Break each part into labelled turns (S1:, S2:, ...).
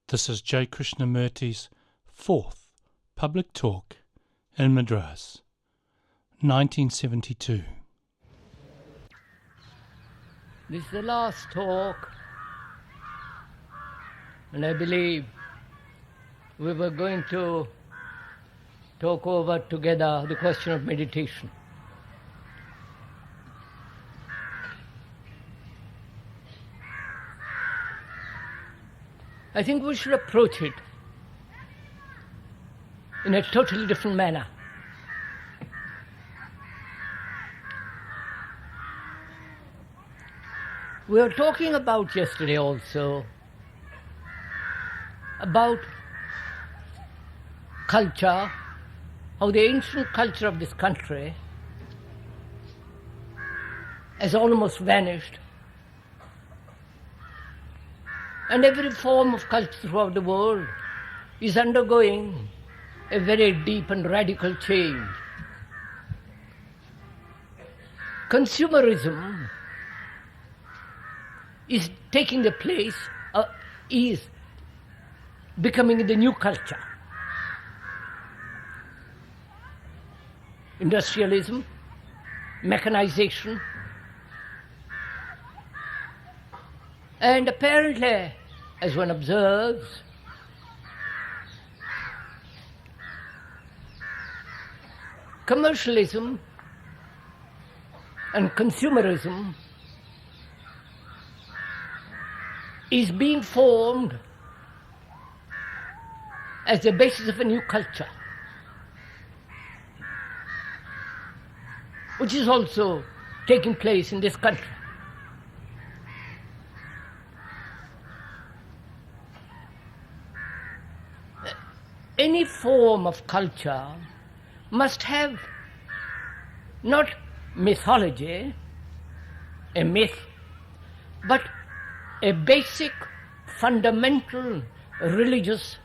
S1: This is J. Krishnamurti's fourth public talk in Madras, 1972.
S2: This is the last talk, and I believe we were going to talk over together the question of meditation. I think we should approach it in a totally different manner. We were talking about yesterday also about culture, how the ancient culture of this country has almost vanished, and every form of culture throughout the world is undergoing a very deep and radical change. Consumerism is taking the place, is becoming the new culture. Industrialism, mechanization, and apparently, as one observes, commercialism and consumerism is being formed as the basis of a new culture, which is also taking place in this country. Any form of culture must have not mythology, a myth, but a basic, fundamental religious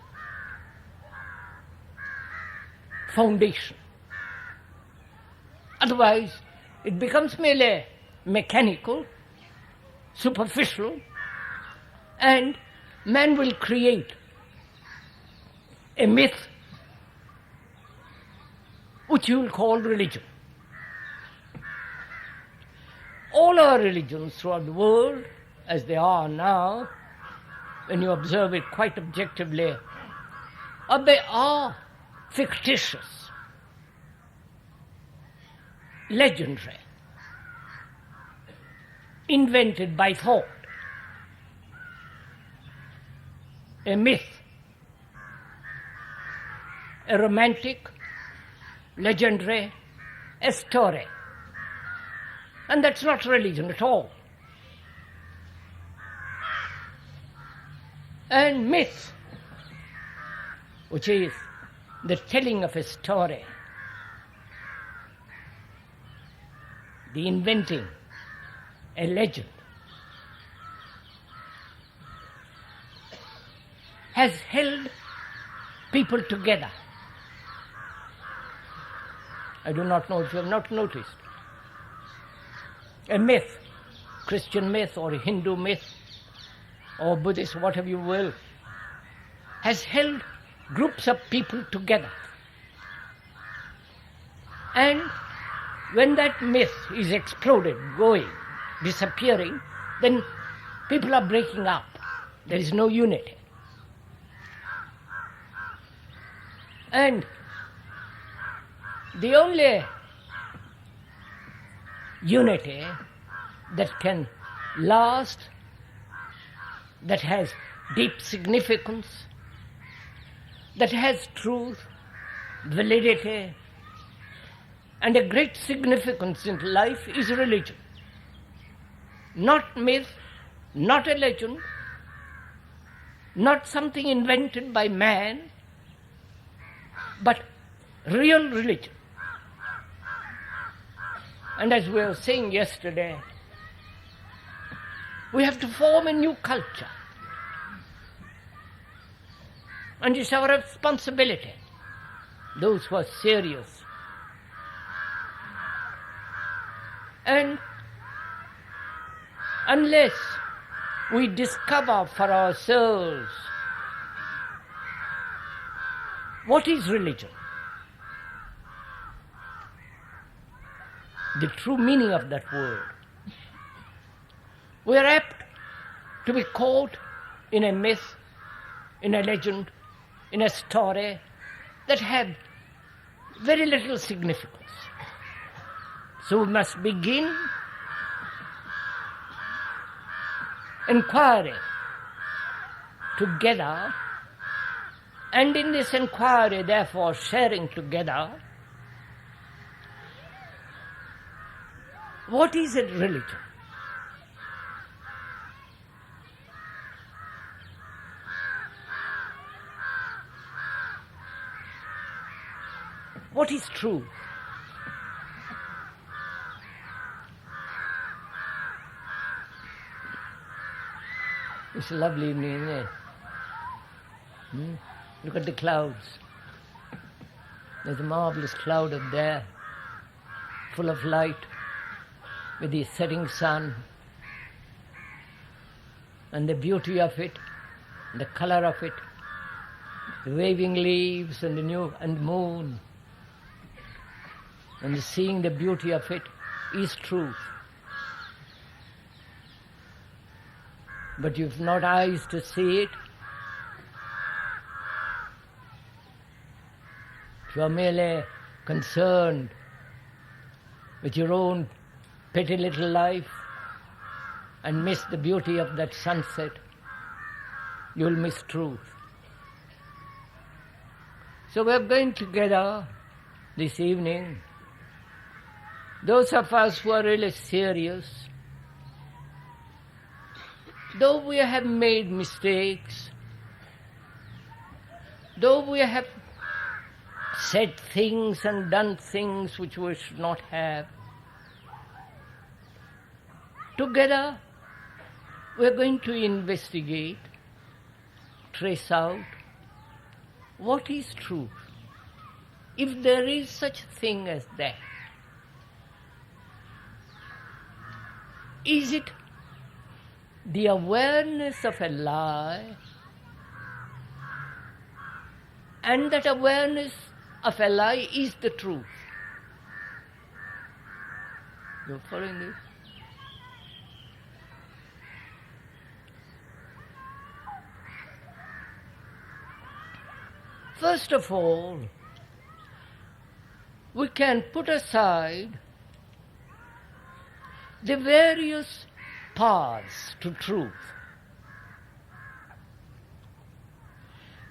S2: foundation. Otherwise, it becomes merely mechanical, superficial, and man will create a myth which you will call religion. All our religions throughout the world, as they are now, when you observe it quite objectively, they are fictitious, legendary, invented by thought, a myth, a romantic, legendary, a story. And that's not religion at all. And myth, which is the telling of a story, the inventing a legend, has held people together. I do not know if you have not noticed. A myth, Christian myth or a Hindu myth or Buddhist, whatever you will, has held groups of people together. And when that myth is exploded, going, disappearing, then people are breaking up. There is no unity. And the only unity that can last, that has deep significance, that has truth, validity, and a great significance in life is religion. Not myth, not a legend, not something invented by man, but real religion. And as we were saying yesterday, we have to form a new culture. And it's our responsibility, those who are serious. And unless we discover for ourselves What is religion? The true meaning of that word. We are apt to be caught in a myth, in a legend, in a story that have very little significance. So we must begin inquiry together, and in this inquiry, therefore, sharing together, what is a religion? What is truth? It's a lovely evening, isn't it? Look at the clouds. There's a marvelous cloud up there, full of light, with the setting sun, and the beauty of it, the color of it, the waving leaves and the moon, and seeing the beauty of it is truth. But you've not eyes to see it. If you are merely concerned with your own petty little life and miss the beauty of that sunset, you'll miss truth. So we're going together this evening. Those of us who are really serious, though we have made mistakes, though we have said things and done things which we should not have, together we are going to investigate, trace out what is truth, if there is such a thing as that. Is it the awareness of a lie, and that awareness of a lie is the truth? You're following this? First of all, we can put aside the various paths to truth.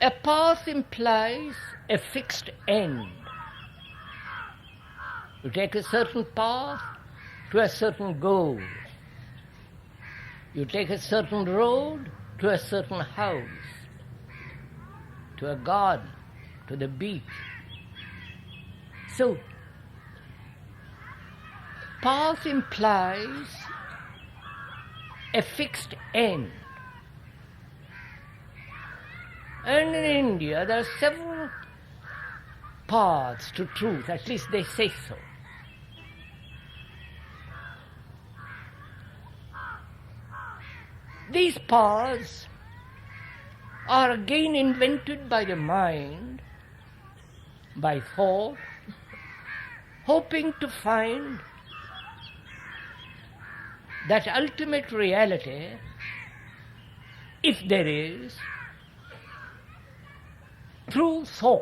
S2: A path implies a fixed end. You take a certain path to a certain goal. You take a certain road to a certain house, to a garden, to the beach. So, path implies a fixed end. And in India, there are several paths to truth, at least they say so. These paths are again invented by the mind, by thought, hoping to find that ultimate reality, if there is, through thought,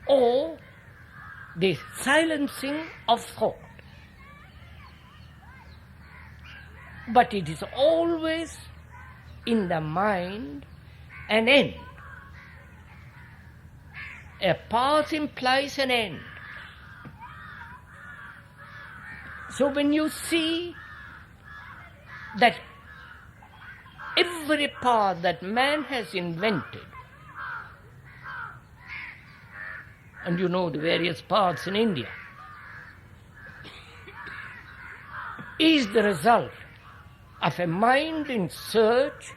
S2: or the silencing of thought. But it is always in the mind an end. A path implies an end. So when you see that every path that man has invented, and you know the various paths in India, is the result of a mind in search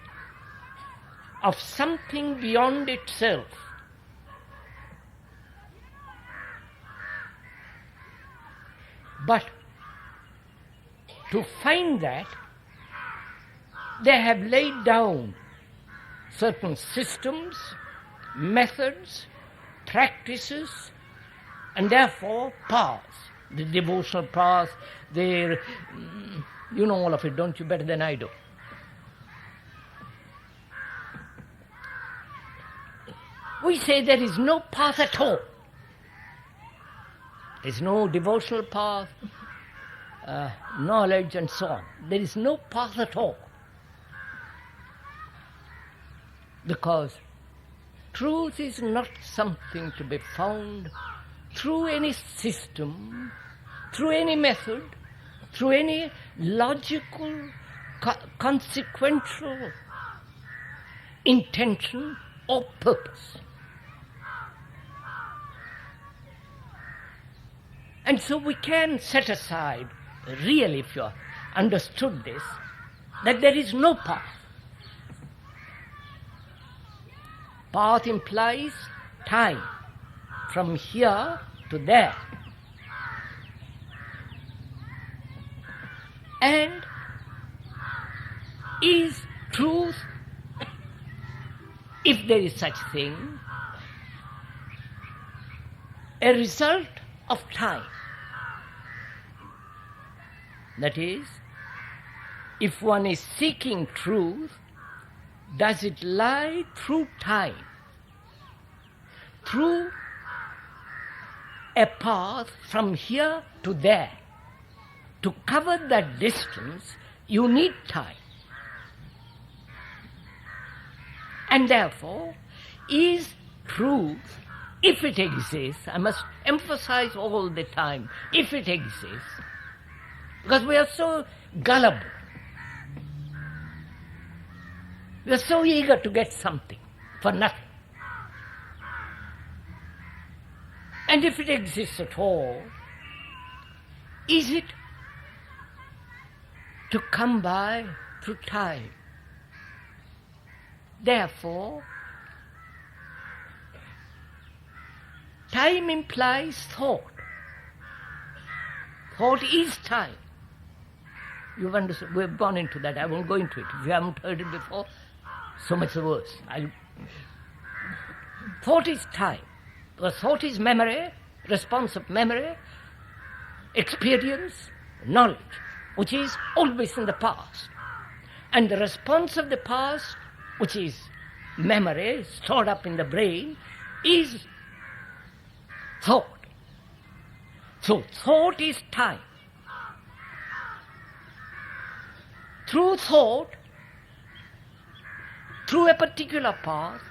S2: of something beyond itself. But to find that, they have laid down certain systems, methods, practices, and therefore paths. The devotional path, you know all of it, don't you, better than I do. We say there is no path at all. There is no devotional path, knowledge and so on. There is no path at all. Because truth is not something to be found through any system, through any method, through any logical, consequential intention or purpose. And so we can set aside, really, if you understood this, that there is no path. Path implies time, from here to there. And is truth, if there is such thing, a result of time? That is, if one is seeking truth, does it lie through time, through a path from here to there? To cover that distance, you need time. And therefore, is truth, if it exists, I must emphasize all the time, if it exists, because we are so gullible, we are so eager to get something for nothing. And if it exists at all, is it to come by through time? Therefore, time implies thought. Thought is time. You've understood. We've gone into that. I won't go into it. If you haven't heard it before, so much the worse. Thought is time. Because thought is memory, response of memory, experience, knowledge, which is always in the past. And the response of the past, which is memory stored up in the brain, is thought. So thought is time. Through thought, through a particular path,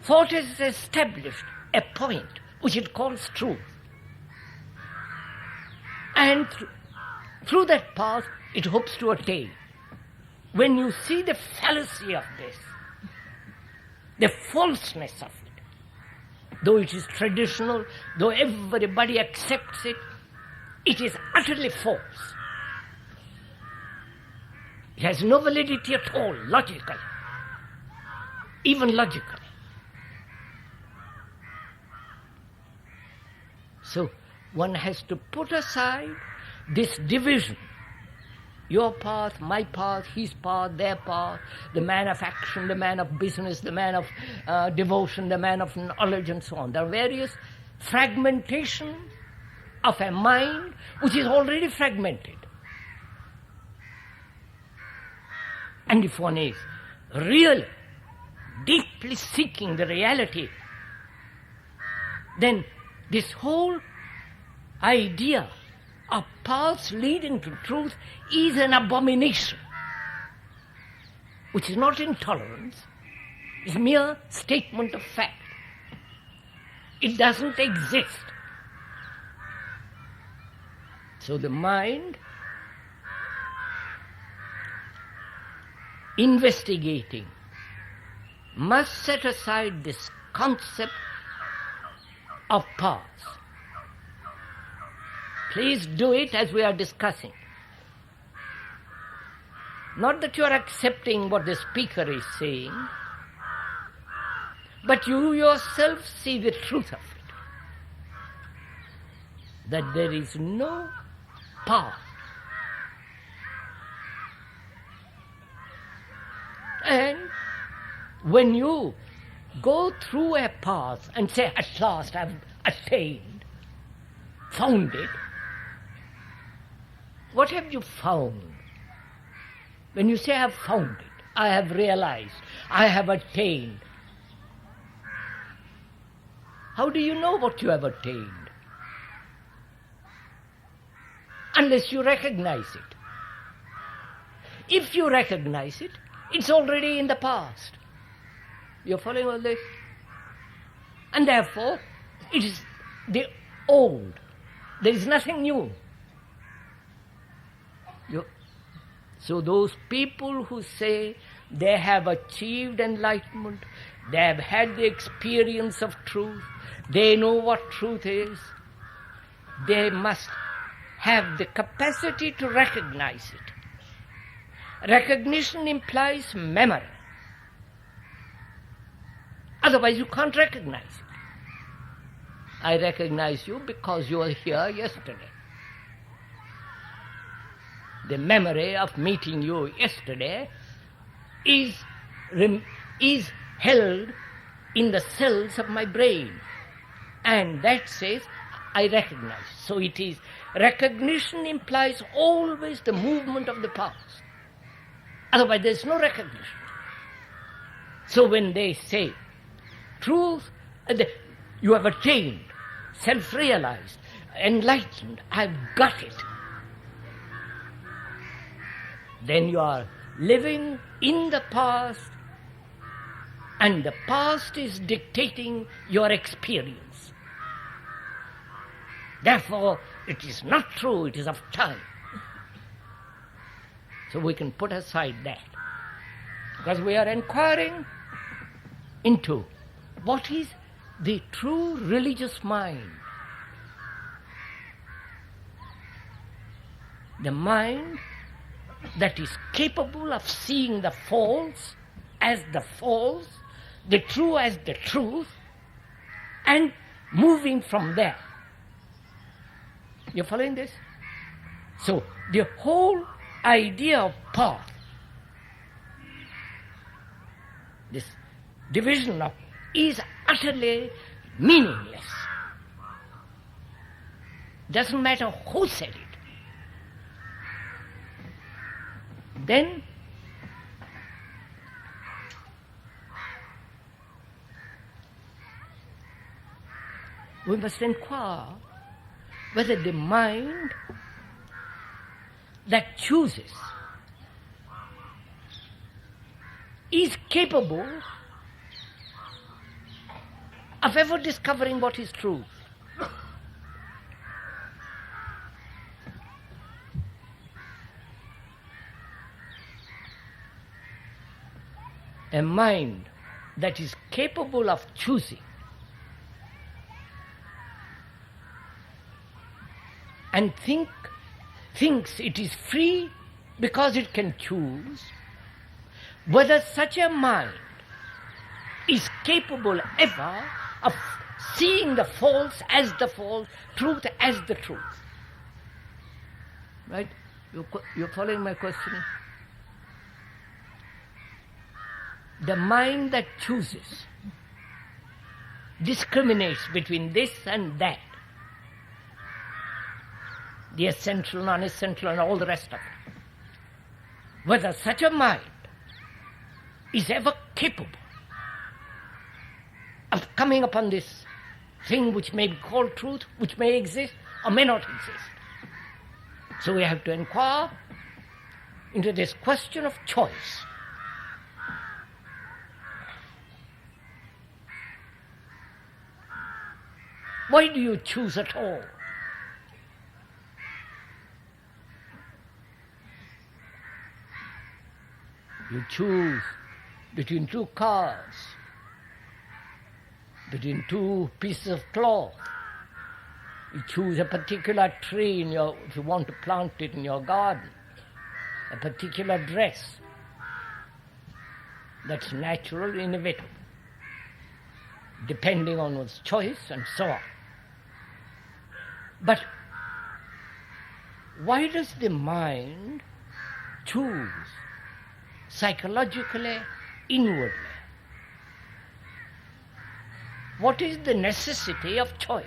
S2: thought has established a point which it calls truth. And through that path, it hopes to attain. When you see the fallacy of this, the falseness of it, though it is traditional, though everybody accepts it, it is utterly false. It has no validity at all, logically, even logically. So one has to put aside this division, your path, my path, his path, their path, the man of action, the man of business, the man of devotion, the man of knowledge, and so on. There are various fragmentation of a mind which is already fragmented. And if one is really deeply seeking the reality, then this whole idea of paths leading to truth is an abomination, which is not intolerance, it's mere statement of fact. It doesn't exist. So the mind, investigating, must set aside this concept of paths. Please do it as we are discussing. Not that you are accepting what the speaker is saying, but you yourself see the truth of it. That there is no path. And when you go through a path and say, at last I've attained, found it, what have you found? When you say, I have found it, I have realized, I have attained, how do you know what you have attained? Unless you recognize it. If you recognize it, it's already in the past. You're following all this? And therefore, it is the old. There is nothing new. So those people who say they have achieved enlightenment, they have had the experience of truth, they know what truth is, they must have the capacity to recognize it. Recognition implies memory. Otherwise you can't recognize it. I recognize you because you were here yesterday. The memory of meeting you yesterday is held in the cells of my brain. And that says, I recognize. So it is, recognition implies always the movement of the past. Otherwise there is no recognition. So when they say, truth, you have attained, self-realized, enlightened, I've got it, then you are living in the past, and the past is dictating your experience. Therefore, it is not true, it is of time. So we can put aside that, because we are inquiring into what is the true religious mind. The mind that is capable of seeing the false as the false, the true as the truth, and moving from there. You're following this? So the whole idea of path, this division of, is utterly meaningless. Doesn't matter who said it. Then we must inquire whether the mind that chooses is capable of ever discovering what is truth. A mind that is capable of choosing and thinks it is free because it can choose, whether such a mind is capable ever of seeing the false as the false, truth as the truth. Right? You're following my question? The mind that chooses discriminates between this and that, the essential, non-essential, and all the rest of it. Whether such a mind is ever capable of coming upon this thing which may be called truth, which may exist or may not exist. So we have to inquire into this question of choice. Why do you choose at all? You choose between two cars, between two pieces of cloth. You choose a particular tree if you want to plant it in your garden, a particular dress. That's natural, inevitable, depending on one's choice and so on. But why does the mind choose psychologically, inwardly? what is the necessity of choice?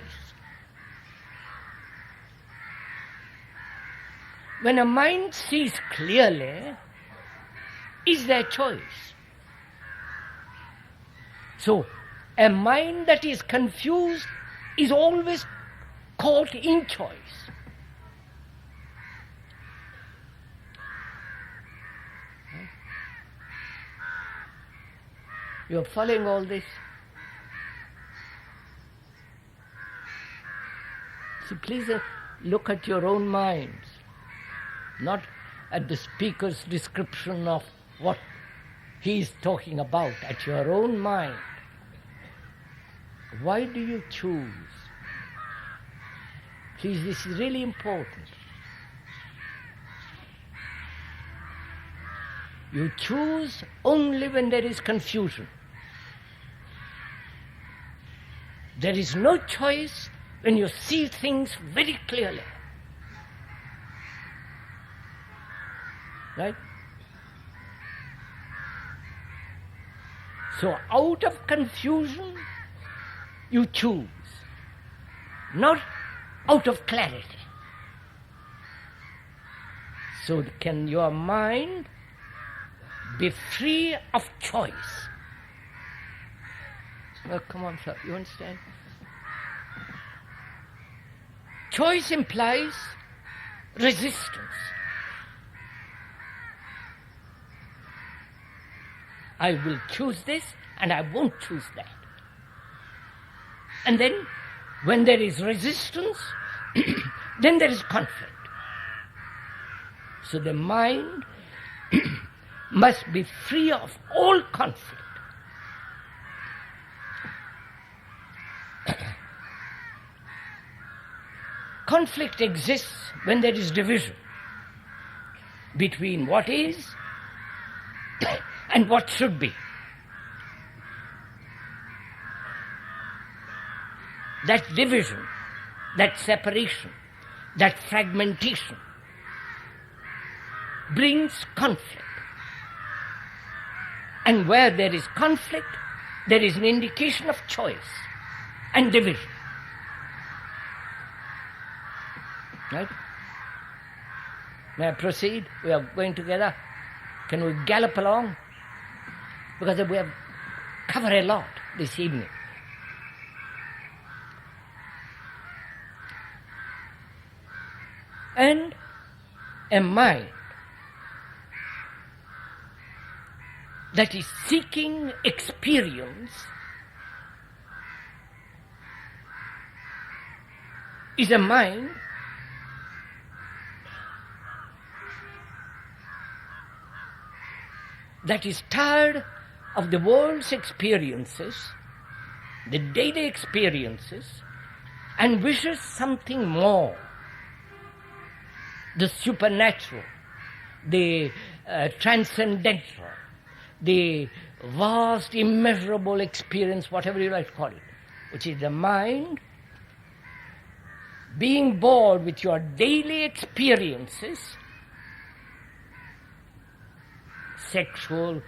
S2: When a mind sees clearly, is there choice? So, a mind that is confused is always caught in choice. You are following all this? So please look at your own minds, not at the speaker's description of what he is talking about, at your own mind. Why do you choose? Please, this is really important. You choose only when there is confusion. There is no choice when you see things very clearly. Right? So out of confusion, you choose, not out of clarity. So can your mind be free of choice? Oh, come on, sir, you understand? Choice implies resistance. I will choose this and I won't choose that. And then, when there is resistance, then there is conflict. So the mind must be free of all conflict. Conflict exists when there is division between what is and what should be. That division, that separation, that fragmentation brings conflict. And where there is conflict, there is an indication of choice and division. Right? May I proceed? We are going together. Can we gallop along? Because we have covered a lot this evening. And a mind that is seeking experience is a mind that is tired of the world's experiences, the daily experiences, and wishes something more. The supernatural, the transcendental, the vast, immeasurable experience, whatever you like to call it, which is the mind being bored with your daily experiences, sexual,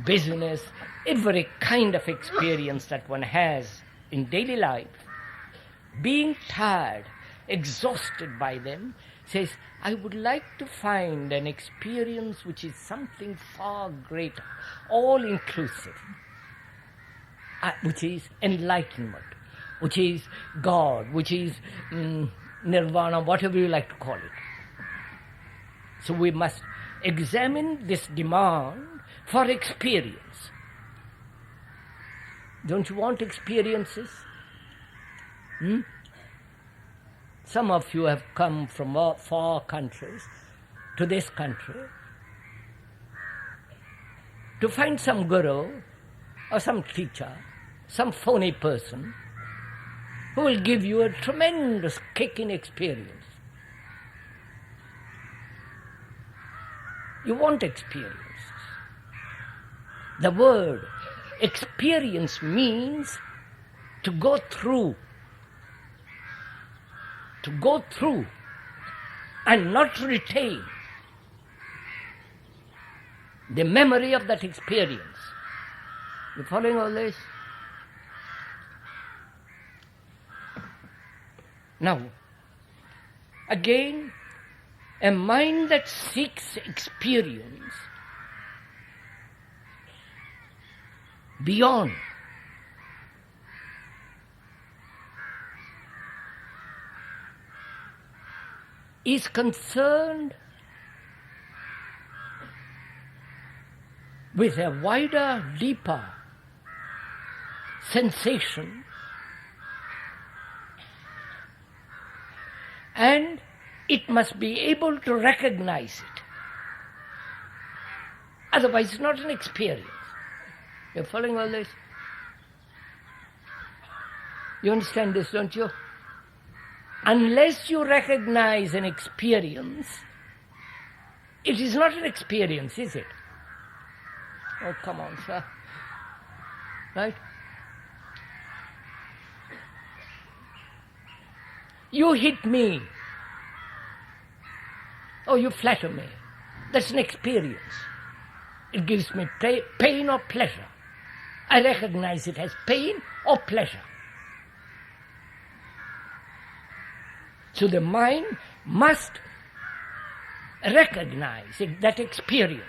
S2: business, every kind of experience that one has in daily life, being tired, exhausted by them, says, I would like to find an experience which is something far greater, all-inclusive, which is enlightenment, which is God, which is nirvana, whatever you like to call it. So we must examine this demand for experience. Don't you want experiences? Some of you have come from far countries to this country to find some guru or some teacher, some phony person who will give you a tremendous kick in experience. You want experiences. The word experience means to go through and not retain the memory of that experience. You following all this? Now, again, a mind that seeks experience beyond is concerned with a wider, deeper sensation, and it must be able to recognize it. Otherwise, it's not an experience. You're following all this? You understand this, don't you? Unless you recognize an experience, it is not an experience, is it? Oh, come on, sir. Right? You hit me. Oh, you flatter me. That's an experience. It gives me pain or pleasure. I recognize it as pain or pleasure. So the mind must recognize that experience.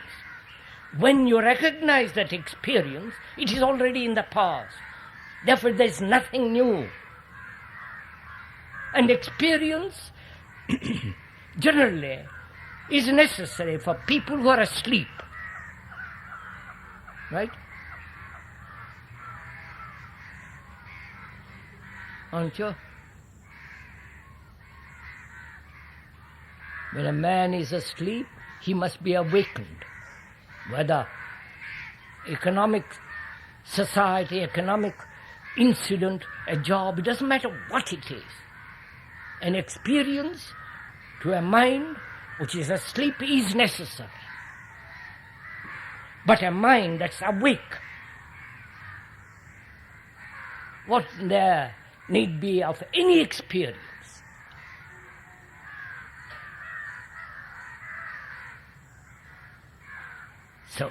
S2: When you recognize that experience, it is already in the past. Therefore, there is nothing new. And experience generally is necessary for people who are asleep. Right? Aren't you? When a man is asleep, he must be awakened. Whether economic society, economic incident, a job, it doesn't matter what it is. An experience to a mind which is asleep is necessary. But a mind that's awake, what there need be of any experience, so,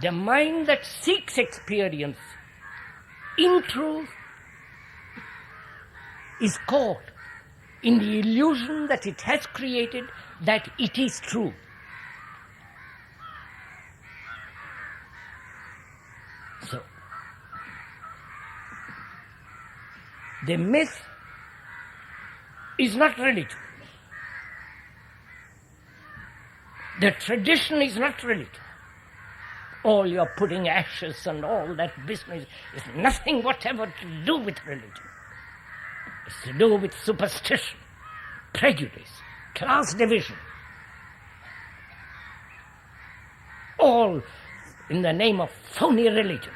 S2: the mind that seeks experience in truth is caught in the illusion that it has created that it is true. So, the myth is not religion. The tradition is not religion. All your putting ashes and all that business is nothing whatever to do with religion. It's to do with superstition, prejudice, class division. All in the name of phony religion.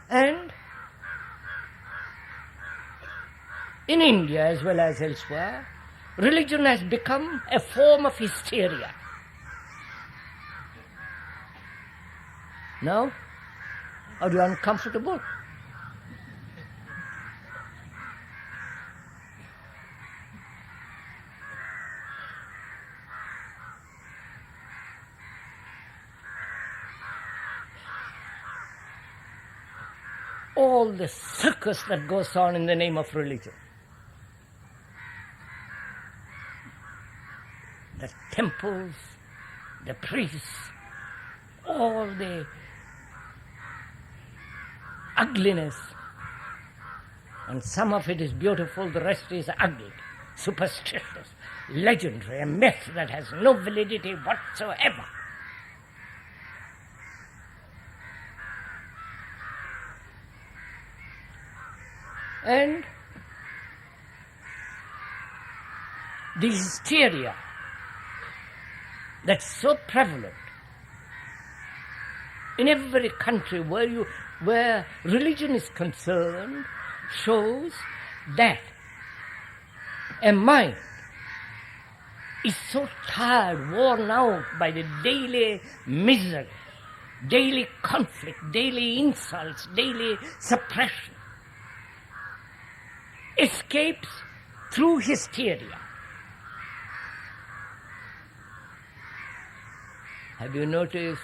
S2: And in India as well as elsewhere, religion has become a form of hysteria. No? Are you uncomfortable? All the circus that goes on in the name of religion. The temples, the priests, all the ugliness. And some of it is beautiful, the rest is ugly, superstitious, legendary, a myth that has no validity whatsoever. And the hysteria that's so prevalent in every country where religion is concerned shows that a mind is so tired, worn out by the daily misery, daily conflict, daily insults, daily suppression, escapes through hysteria. Have you noticed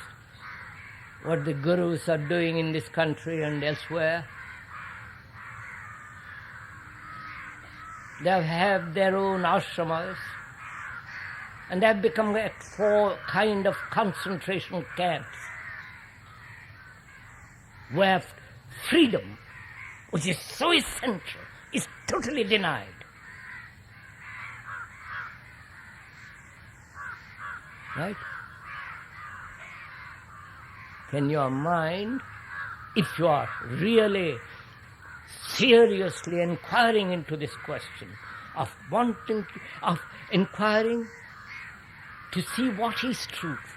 S2: what the gurus are doing in this country and elsewhere. They have their own ashramas, and they have become like 4 kind of concentration camps where freedom, which is so essential, is totally denied. Right? Can your mind, if you are really seriously inquiring into this question, of inquiring to see what is truth,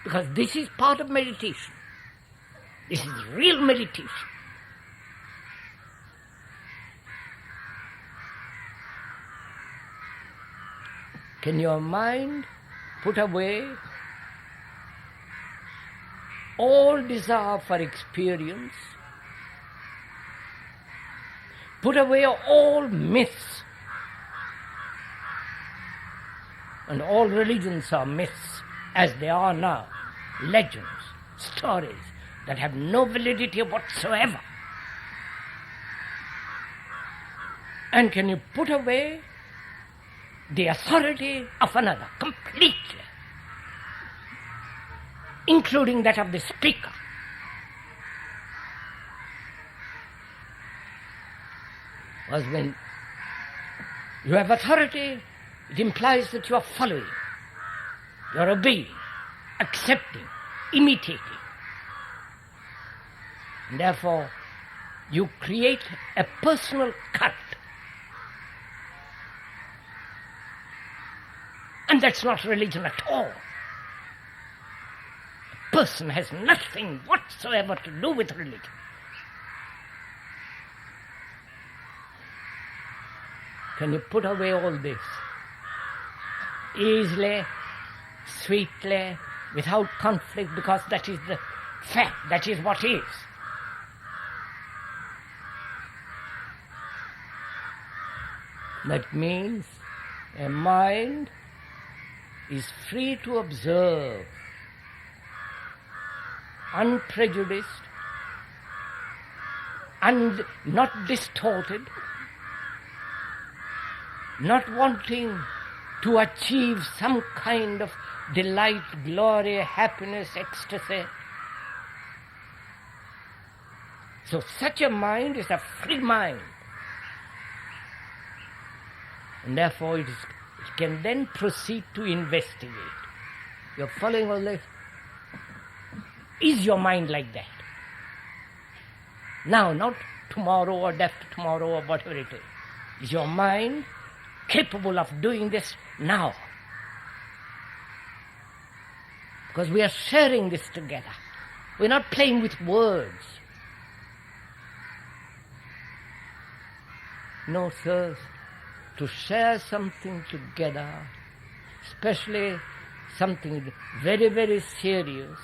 S2: because this is part of meditation. This is real meditation. Can your mind put away all desire for experience, put away all myths, and all religions are myths as they are now, legends, stories that have no validity whatsoever? And can you put away the authority of another completely, including that of the speaker? Because when you have authority, it implies that you are following, you are obeying, accepting, imitating. And therefore, you create a personal cult. And that's not religion at all. A person has nothing whatsoever to do with religion. Can you put away all this easily, sweetly, without conflict, because that is the fact, that is what is. That means a mind is free to observe, unprejudiced and not distorted, not wanting to achieve some kind of delight, glory, happiness, ecstasy. So such a mind is a free mind. And therefore it can then proceed to investigate. You're following all this? Is your mind like that? Now, not tomorrow or after tomorrow or whatever it is. Is your mind capable of doing this now? Because we are sharing this together. We're not playing with words. No, sirs. To share something together, especially something very, very serious,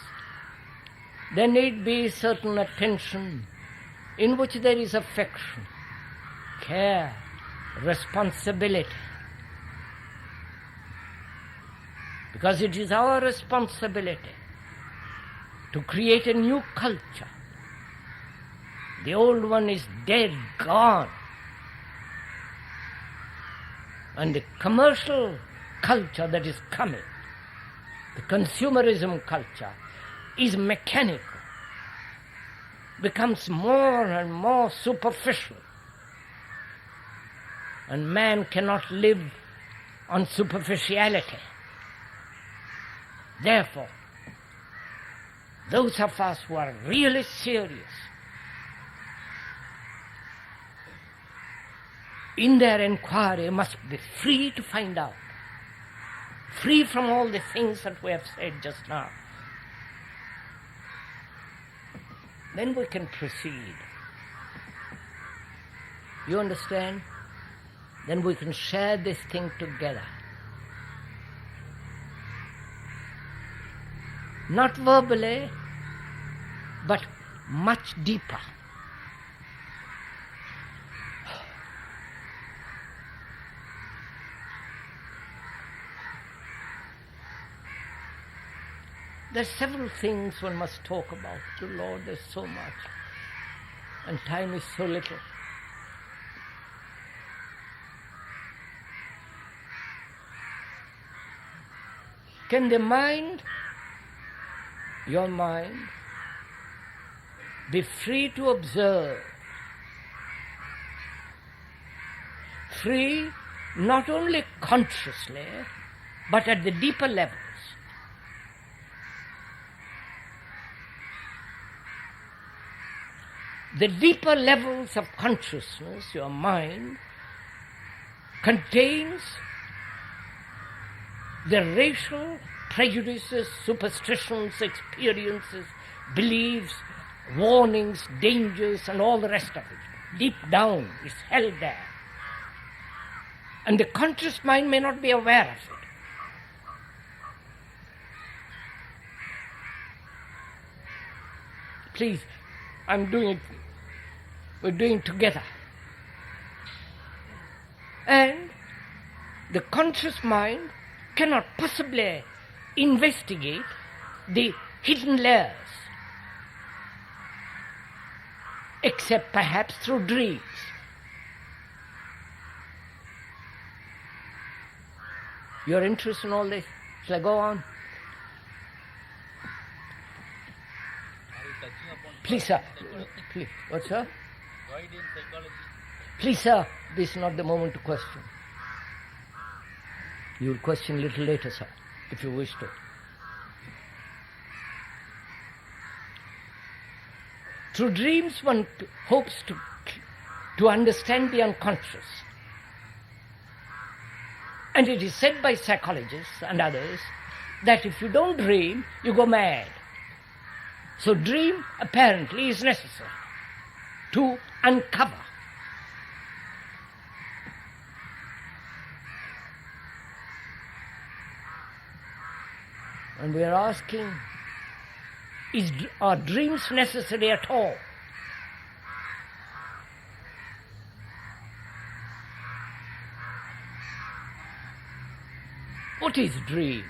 S2: there need be certain attention in which there is affection, care, responsibility. Because it is our responsibility to create a new culture. The old one is dead, gone. And the commercial culture that is coming, the consumerism culture, is mechanical, becomes more and more superficial. And man cannot live on superficiality. Therefore, those of us who are really serious in their inquiry must be free to find out, free from all the things that we have said just now. Then we can proceed. You understand? Then we can share this thing together. Not verbally, but much deeper. There's several things one must talk about. Good Lord, there's so much. And time is so little. Can the mind, your mind, be free to observe? Free not only consciously, but at the deeper levels. The deeper levels of consciousness, your mind, contains the racial prejudices, superstitions, experiences, beliefs, warnings, dangers, and all the rest of it. Deep down, it's held there. And the conscious mind may not be aware of it. Please, I'm doing it, we're doing it together. And the conscious mind cannot possibly investigate the hidden layers, except perhaps through dreams. You're interested in all this? Shall I go on? Please, sir. Please. What, sir?
S3: Why didn't psychology?
S2: Please, sir. This is not the moment to question. You will question a little later, sir, if you wish to. Through dreams, one hopes to understand the unconscious. And it is said by psychologists and others that if you don't dream, you go mad. So dream apparently is necessary to uncover. And we are asking, are dreams necessary at all? What is dream?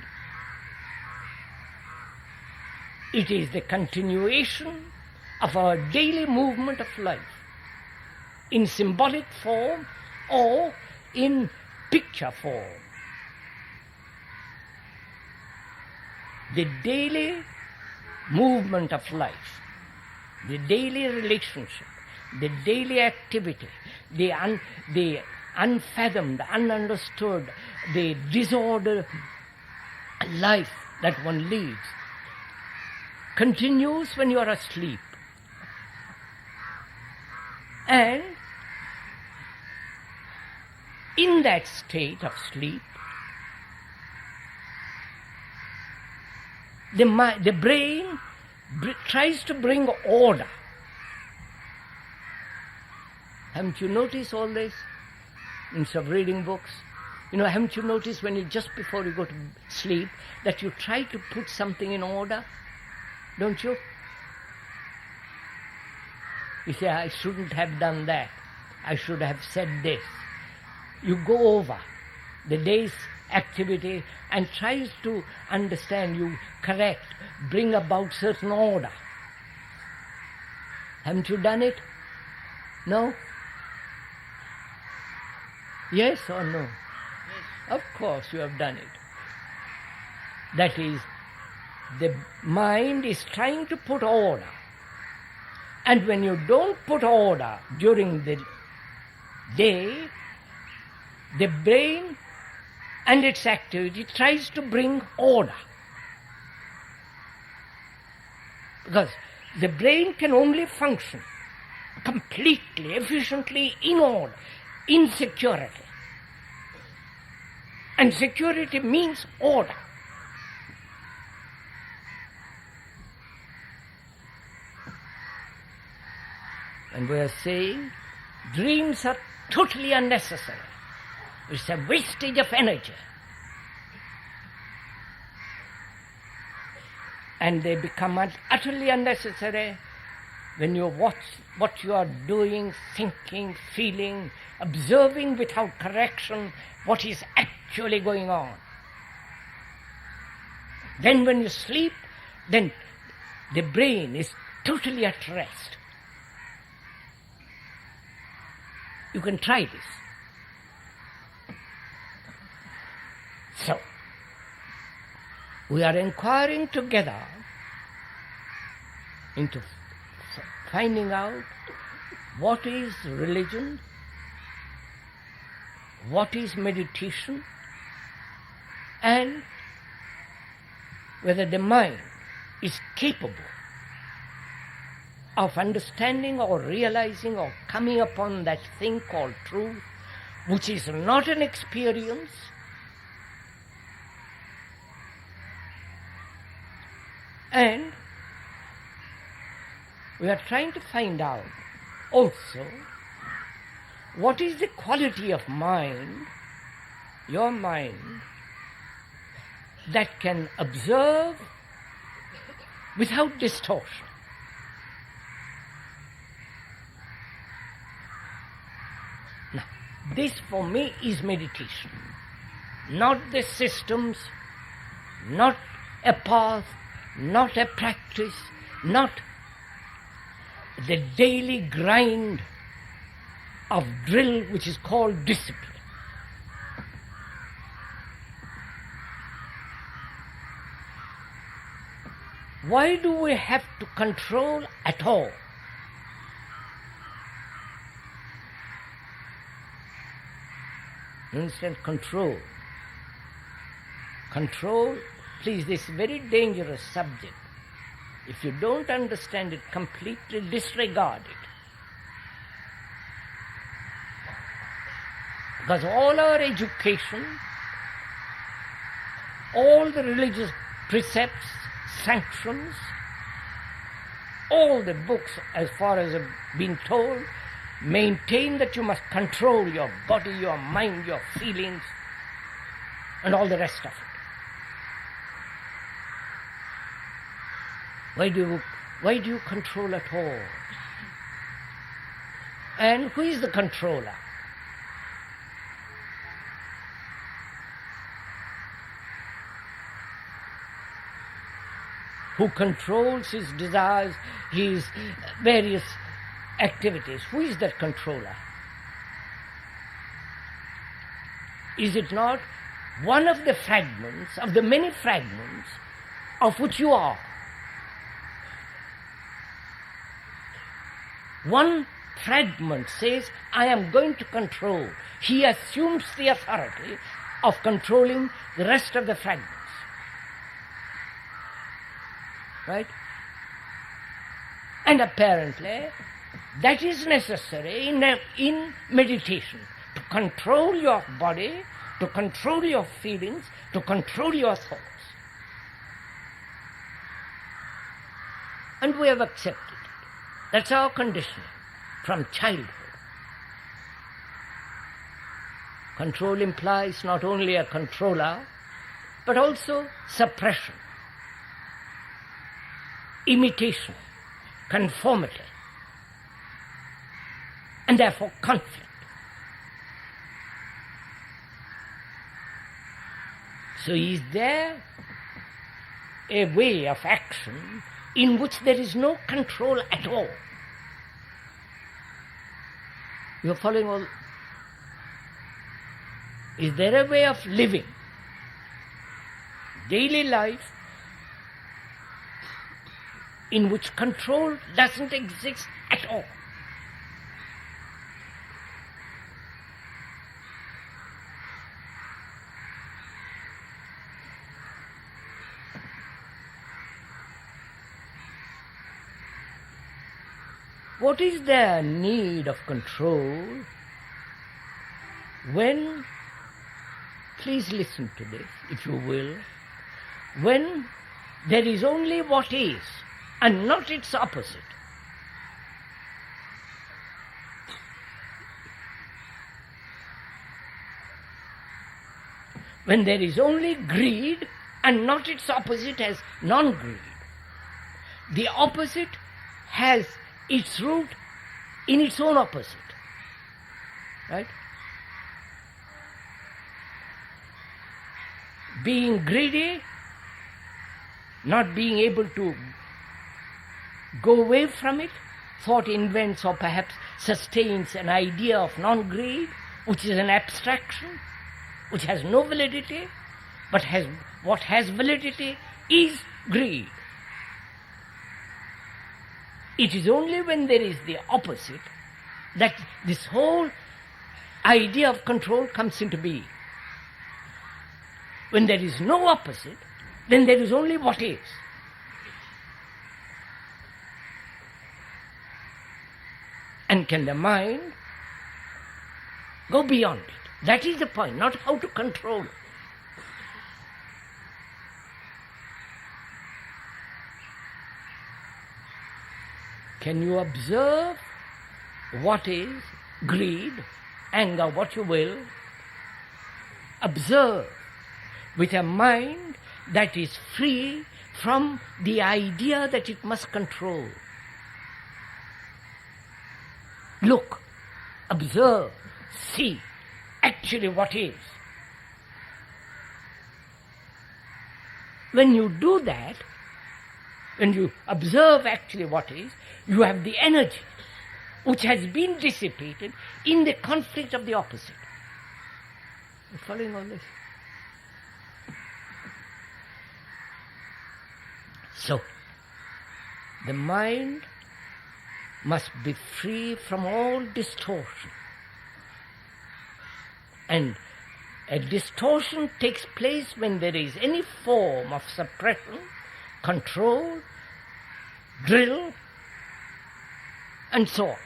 S2: It is the continuation of our daily movement of life in symbolic form or in picture form. The daily movement of life, the daily relationship, the daily activity, the unfathomed, ununderstood, the disordered life that one leads continues when you are asleep. And in that state of sleep, the brain tries to bring order. Haven't you noticed all this? Instead of reading books, haven't you noticed when just before you go to sleep that you try to put something in order? Don't you? You say, I shouldn't have done that. I should have said this. You go over the day's activity and tries to understand, you correct, bring about certain order. Haven't you done it? No? Yes or no?
S3: Yes.
S2: Of course you have done it. That is, the mind is trying to put order. And when you don't put order during the day, the brain and its activity tries to bring order. Because the brain can only function completely, efficiently in order, in security. And security means order. And we are saying dreams are totally unnecessary. It's a wastage of energy. And they become utterly unnecessary when you watch what you are doing, thinking, feeling, observing without correction what is actually going on. Then when you sleep, then the brain is totally at rest. You can try this. So, we are inquiring together into finding out what is religion, what is meditation, and whether the mind is capable of understanding or realizing or coming upon that thing called truth, which is not an experience, and we are trying to find out also what is the quality of mind, your mind, that can observe without distortion. Now, this for me is meditation, not the systems, not a path, not a practice, not the daily grind of drill which is called discipline. Why do we have to control at all? You understand? Control. Control, please, this very dangerous subject. If you don't understand it completely, disregard it. Because all our education, all the religious precepts, sanctions, all the books, as far as I've been told, maintain that you must control your body, your mind, your feelings, and all the rest of it. Why do you control at all? And who is the controller? Who controls his desires, his various activities? Who is that controller? Is it not one of the fragments, of the many fragments of which you are? One fragment says, I am going to control. He assumes the authority of controlling the rest of the fragments. Right? And apparently, that is necessary in meditation, to control your body, to control your feelings, to control your thoughts. And we have accepted it. That's our conditioning from childhood. Control implies not only a controller, but also suppression, imitation, conformity, and therefore conflict. So is there a way of action in which there is no control at all? You are following all? Is there a way of living daily life in which control doesn't exist at all? What is their need of control when, please listen to this if you will, when there is only what is and not its opposite? When there is only greed and not its opposite as non-greed. The opposite has its root in its own opposite. Right? Being greedy not being able to go away from it, thought invents or perhaps sustains an idea of non-greed, which is an abstraction, which has no validity, but what has validity is greed. It is only when there is the opposite that this whole idea of control comes into being. When there is no opposite, then there is only what is. And can the mind go beyond it? That is the point, not how to control it. Can you observe what is greed, anger, what you will? Observe with a mind that is free from the idea that it must control. Look, observe, see actually what is. When you do that, when you observe actually what is, you have the energy which has been dissipated in the conflict of the opposite. You following all this? So, the mind must be free from all distortion. And a distortion takes place when there is any form of suppression, control, drill, and so on.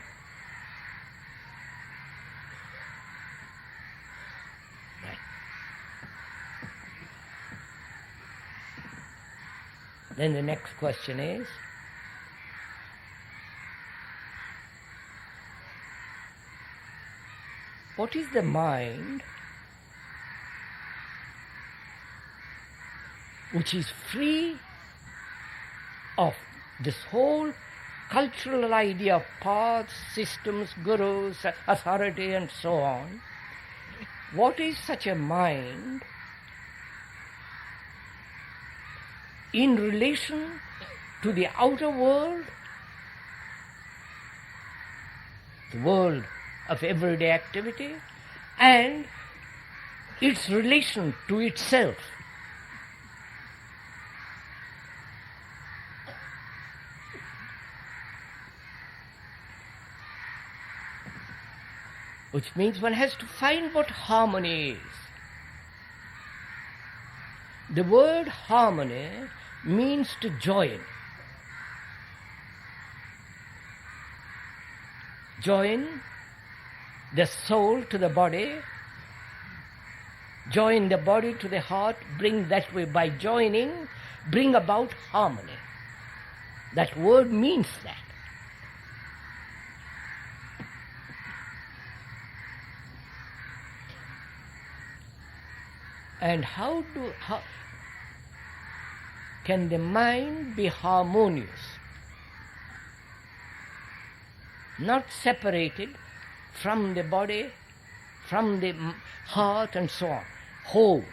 S2: Right. Then the next question is, what is the mind which is free of this whole cultural idea of paths, systems, gurus, authority and so on? What is such a mind in relation to the outer world, the world of everyday activity, and its relation to itself? Which means one has to find what harmony is. The word harmony means to join. Join the soul to the body, join the body to the heart, bring that way, by joining, bring about harmony. That word means that. And how can the mind be harmonious? Not separated from the body, from the heart and so on. Whole.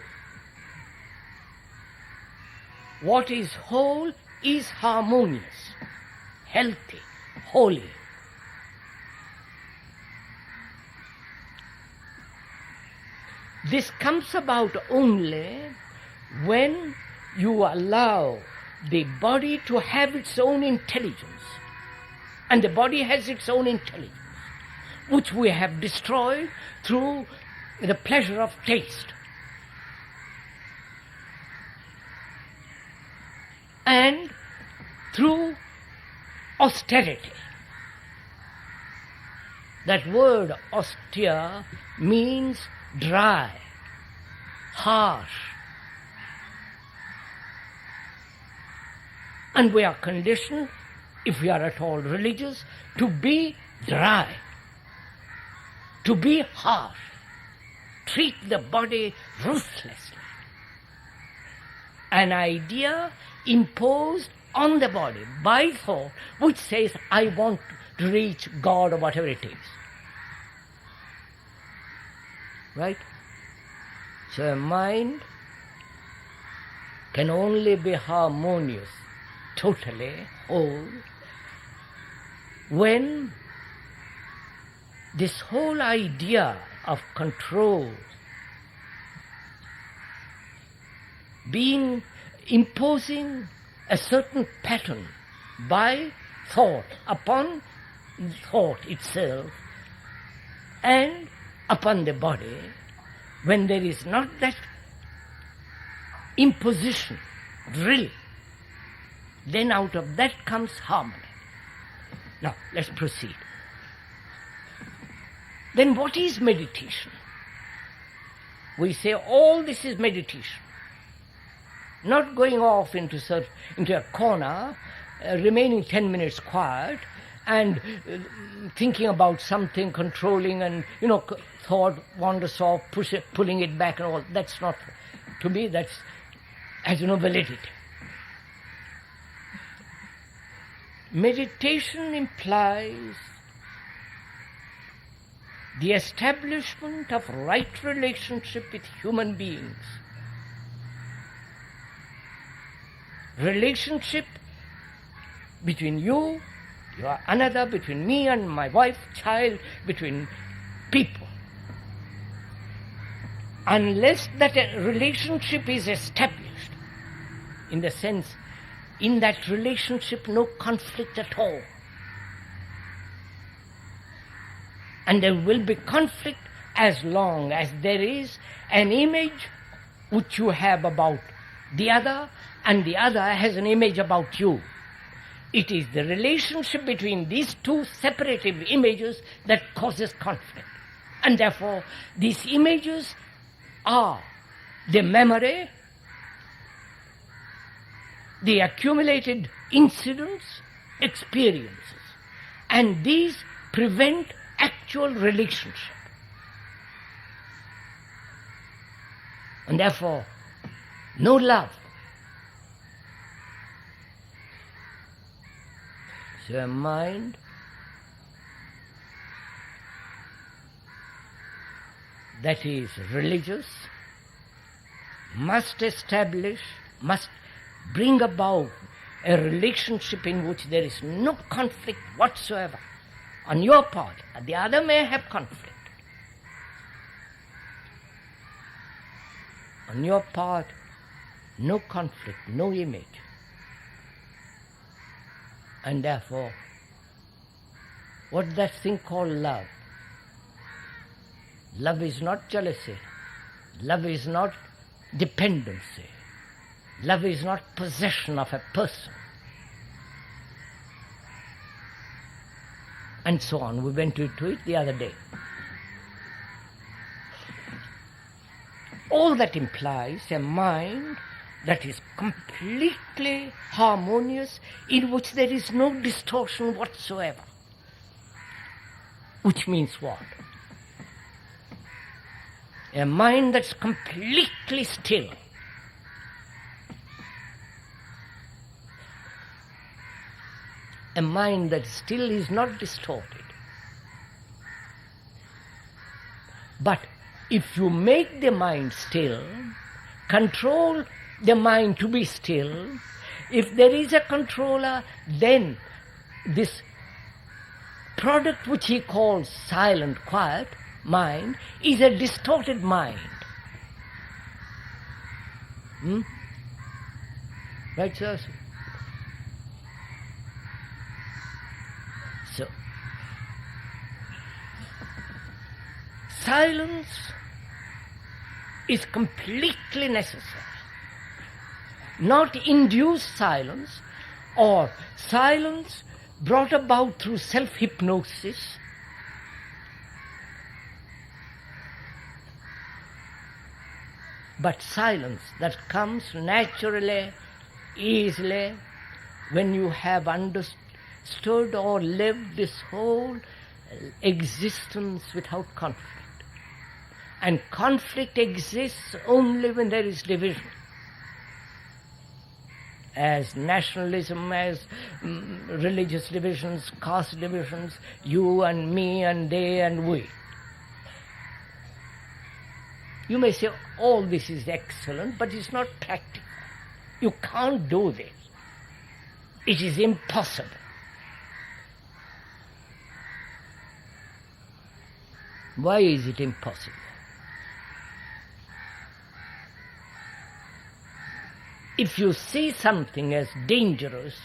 S2: What is whole is harmonious, healthy, holy. This comes about only when you allow the body to have its own intelligence. And the body has its own intelligence, which we have destroyed through the pleasure of taste. And through austerity. That word austere means dry, harsh. And we are conditioned, if we are at all religious, to be dry, to be harsh, treat the body ruthlessly. An idea imposed on the body by thought which says, I want to reach God or whatever it is. Right? So a mind can only be harmonious, totally whole, when this whole idea of control imposing a certain pattern by thought upon thought itself and upon the body, when there is not that imposition, really, then out of that comes harmony. Now, let's proceed. Then what is meditation? We say all this is meditation. Not going off into a corner, remaining 10 minutes quiet, and thinking about something, controlling, and thought wanders off, pulling it back, and all. That's not, to me, that has no validity. Meditation implies the establishment of right relationship with human beings. Relationship between you are another, between me and my wife, child, between people. Unless that relationship is established, in the sense, in that relationship no conflict at all. And there will be conflict as long as there is an image which you have about the other, and the other has an image about you. It is the relationship between these two separative images that causes conflict. And therefore, these images are the memory, the accumulated incidents, experiences, and these prevent actual relationship. And therefore, no love. So a mind that is religious must bring about a relationship in which there is no conflict whatsoever on your part. The other may have conflict. On your part, no conflict, no image. And therefore, what that thing called love? Love is not jealousy. Love is not dependency. Love is not possession of a person. And so on. We went into it the other day. All that implies a mind that is completely harmonious, in which there is no distortion whatsoever. Which means what? A mind that's completely still. A mind that still is not distorted. But if you make the mind still, control the mind to be still, if there is a controller, then this product which he calls silent, quiet mind is a distorted mind. Right, sir? So, silence is completely necessary. Not induced silence, or silence brought about through self-hypnosis, but silence that comes naturally, easily, when you have understood or lived this whole existence without conflict. And conflict exists only when there is division. As nationalism, as religious divisions, caste divisions, you and me and they and we. You may say, all this is excellent, but it's not practical. You can't do this. It is impossible. Why is it impossible? If you see something as dangerous,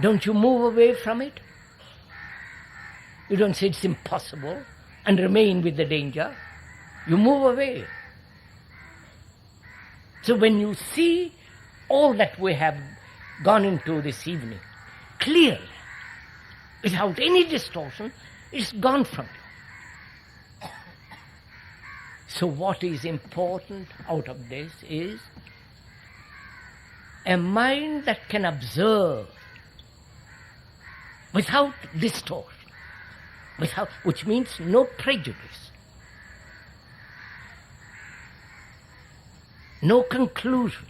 S2: don't you move away from it? You don't say it's impossible and remain with the danger. You move away. So when you see all that we have gone into this evening, clearly, without any distortion, it's gone from you. So what is important out of this is a mind that can observe without distortion, which means no prejudice, no conclusion.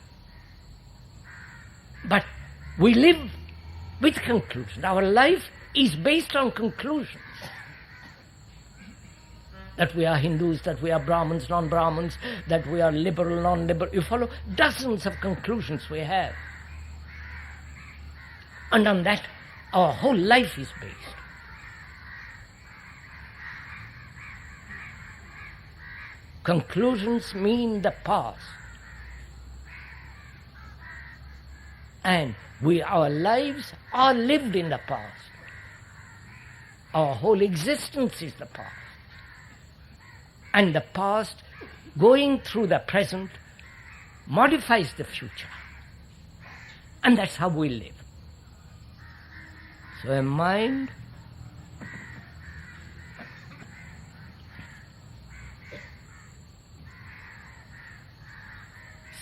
S2: But we live with conclusion. Our life is based on conclusions. That we are Hindus, that we are Brahmins, non-Brahmins, that we are liberal, non-liberal. You follow? Dozens of conclusions we have. And on that, our whole life is based. Conclusions mean the past. And our lives are lived in the past. Our whole existence is the past. And the past, going through the present, modifies the future. And that's how we live. So a mind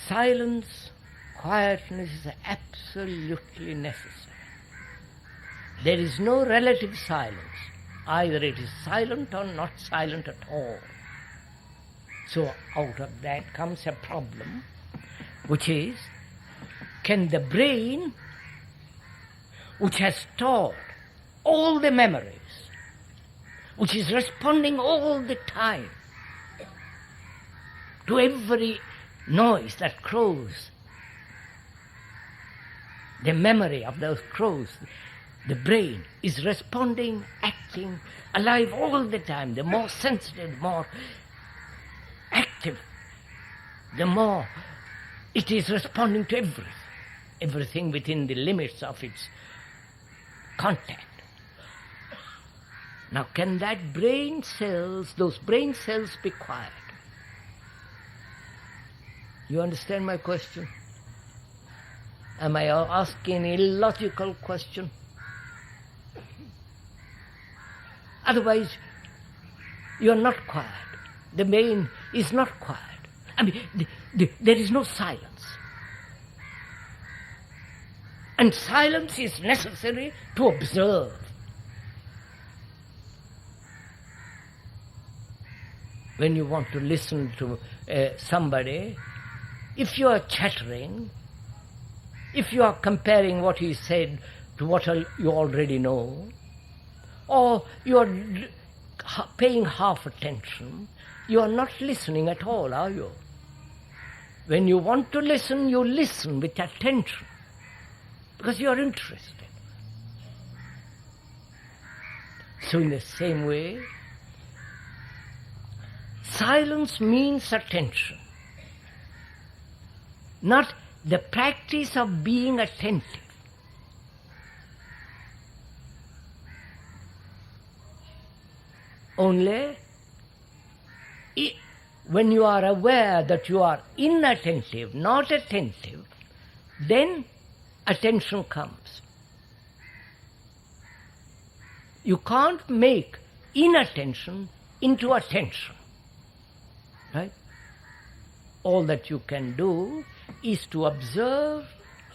S2: silence, quietness is absolutely necessary. There is no relative silence. Either it is silent or not silent at all. So out of that comes a problem, which is, can the brain, which has stored all the memories, which is responding all the time to every noise that crows, the memory of those crows, the brain is responding, acting, alive all the time. The more sensitive, the more active, the more it is responding to everything within the limits of its contact. Now, can that brain cells, those brain cells be quiet? You understand my question? Am I asking an illogical question? Otherwise, you are not quiet. The brain is not quiet. I mean, there is no silence. And silence is necessary to observe. When you want to listen to somebody, if you are chattering, if you are comparing what he said to what you already know, or you are paying half attention, you are not listening at all, are you? When you want to listen, you listen with attention, because you are interested. So in the same way, silence means attention, not the practice of being attentive. Only when you are aware that you are inattentive, not attentive, then attention comes. You can't make inattention into attention, right? All that you can do is to observe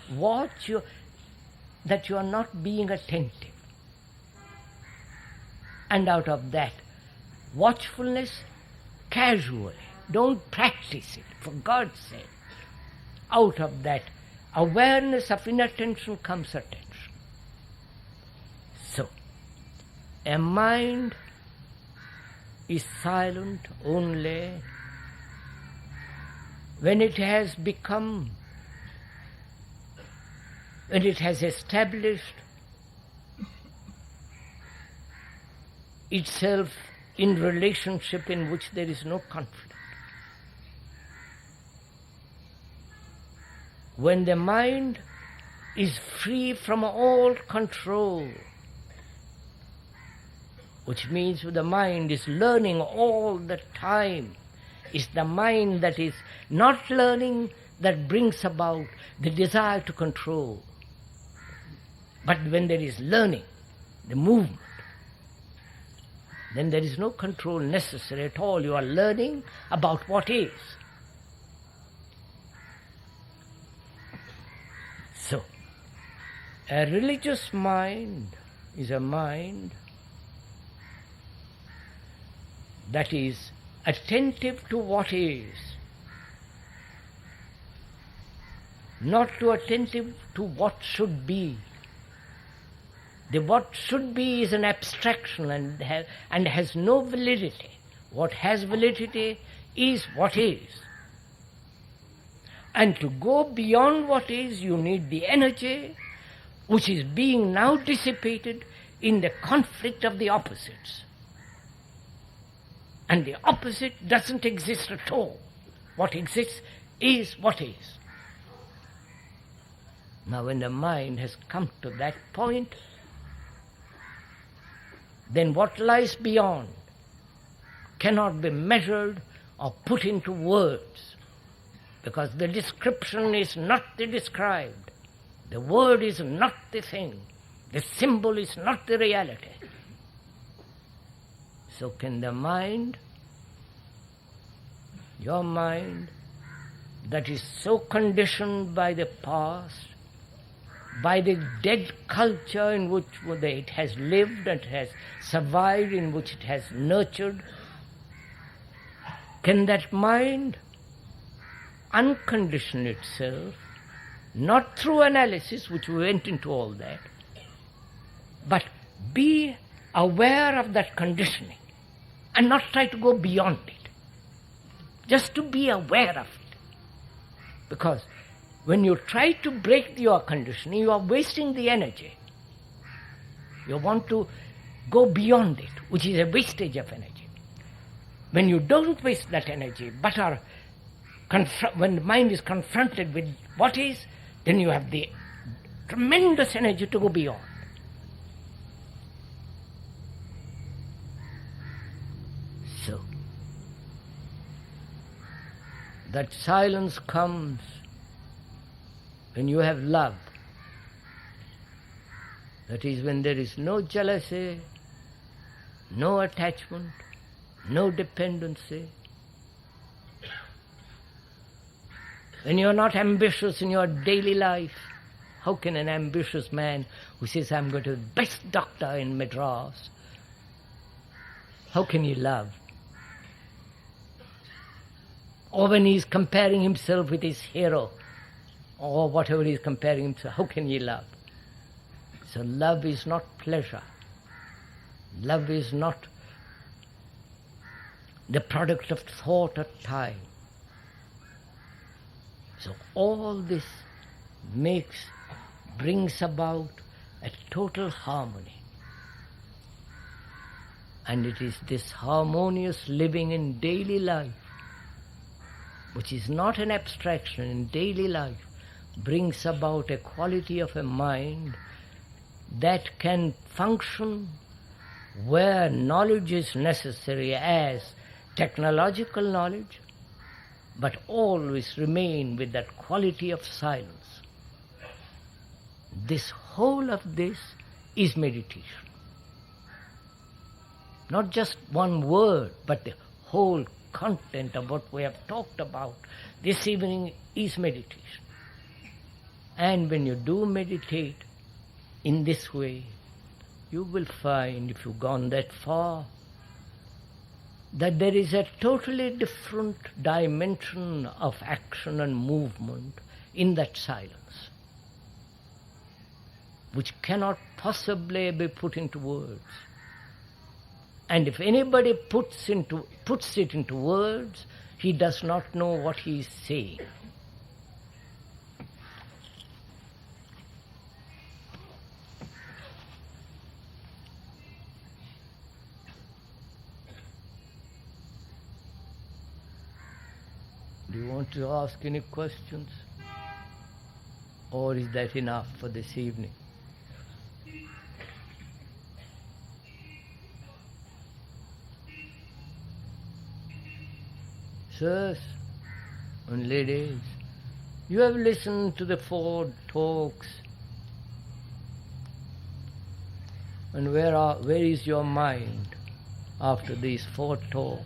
S2: that you are not being attentive. And out of that, watchfulness, casually, don't practice it, for God's sake. Out of that awareness of inattention comes attention. So, a mind is silent only when it has become when it has established itself in relationship in which there is no conflict. When the mind is free from all control, which means the mind is learning all the time, is the mind that is not learning that brings about the desire to control. But when there is learning, the movement, then there is no control necessary at all. You are learning about what is. So, a religious mind is a mind that is attentive to what is, not to attentive to what should be. The what should be is an abstraction and has no validity. What has validity is what is. And to go beyond what is, you need the energy which is being now dissipated in the conflict of the opposites. And the opposite doesn't exist at all. What exists is what is. Now when the mind has come to that point, then what lies beyond cannot be measured or put into words, because the description is not the described. The word is not the thing. The symbol is not the reality. So can the mind, your mind, that is so conditioned by the past, by the dead culture in which it has lived and has survived, in which it has nurtured, can that mind uncondition itself, not through analysis, which we went into all that, but be aware of that conditioning and not try to go beyond it, just to be aware of it. Because when you try to break your conditioning, you are wasting the energy. You want to go beyond it, which is a wastage of energy. When you don't waste that energy, but when the mind is confronted with what is, then you have the tremendous energy to go beyond. So, that silence comes when you have love. That is when there is no jealousy, no attachment, no dependency. When you are not ambitious in your daily life, how can an ambitious man who says, I'm going to be the best doctor in Madras, how can he love? Or when he is comparing himself with his hero, or whatever he is comparing himself, how can he love? So love is not pleasure. Love is not the product of thought or time. So all this brings about a total harmony. And it is this harmonious living in daily life, which is not an abstraction in daily life, brings about a quality of a mind that can function where knowledge is necessary as technological knowledge, but always remain with that quality of silence. This whole of this is meditation. Not just one word, but the whole content of what we have talked about this evening is meditation. And when you do meditate in this way, you will find, if you've gone that far, that there is a totally different dimension of action and movement in that silence, which cannot possibly be put into words. And if anybody puts it into words, he does not know what he is saying. Do you want to ask any questions? Or is that enough for this evening? Sirs and ladies, you have listened to the 4 talks, and where is your mind after these 4 talks?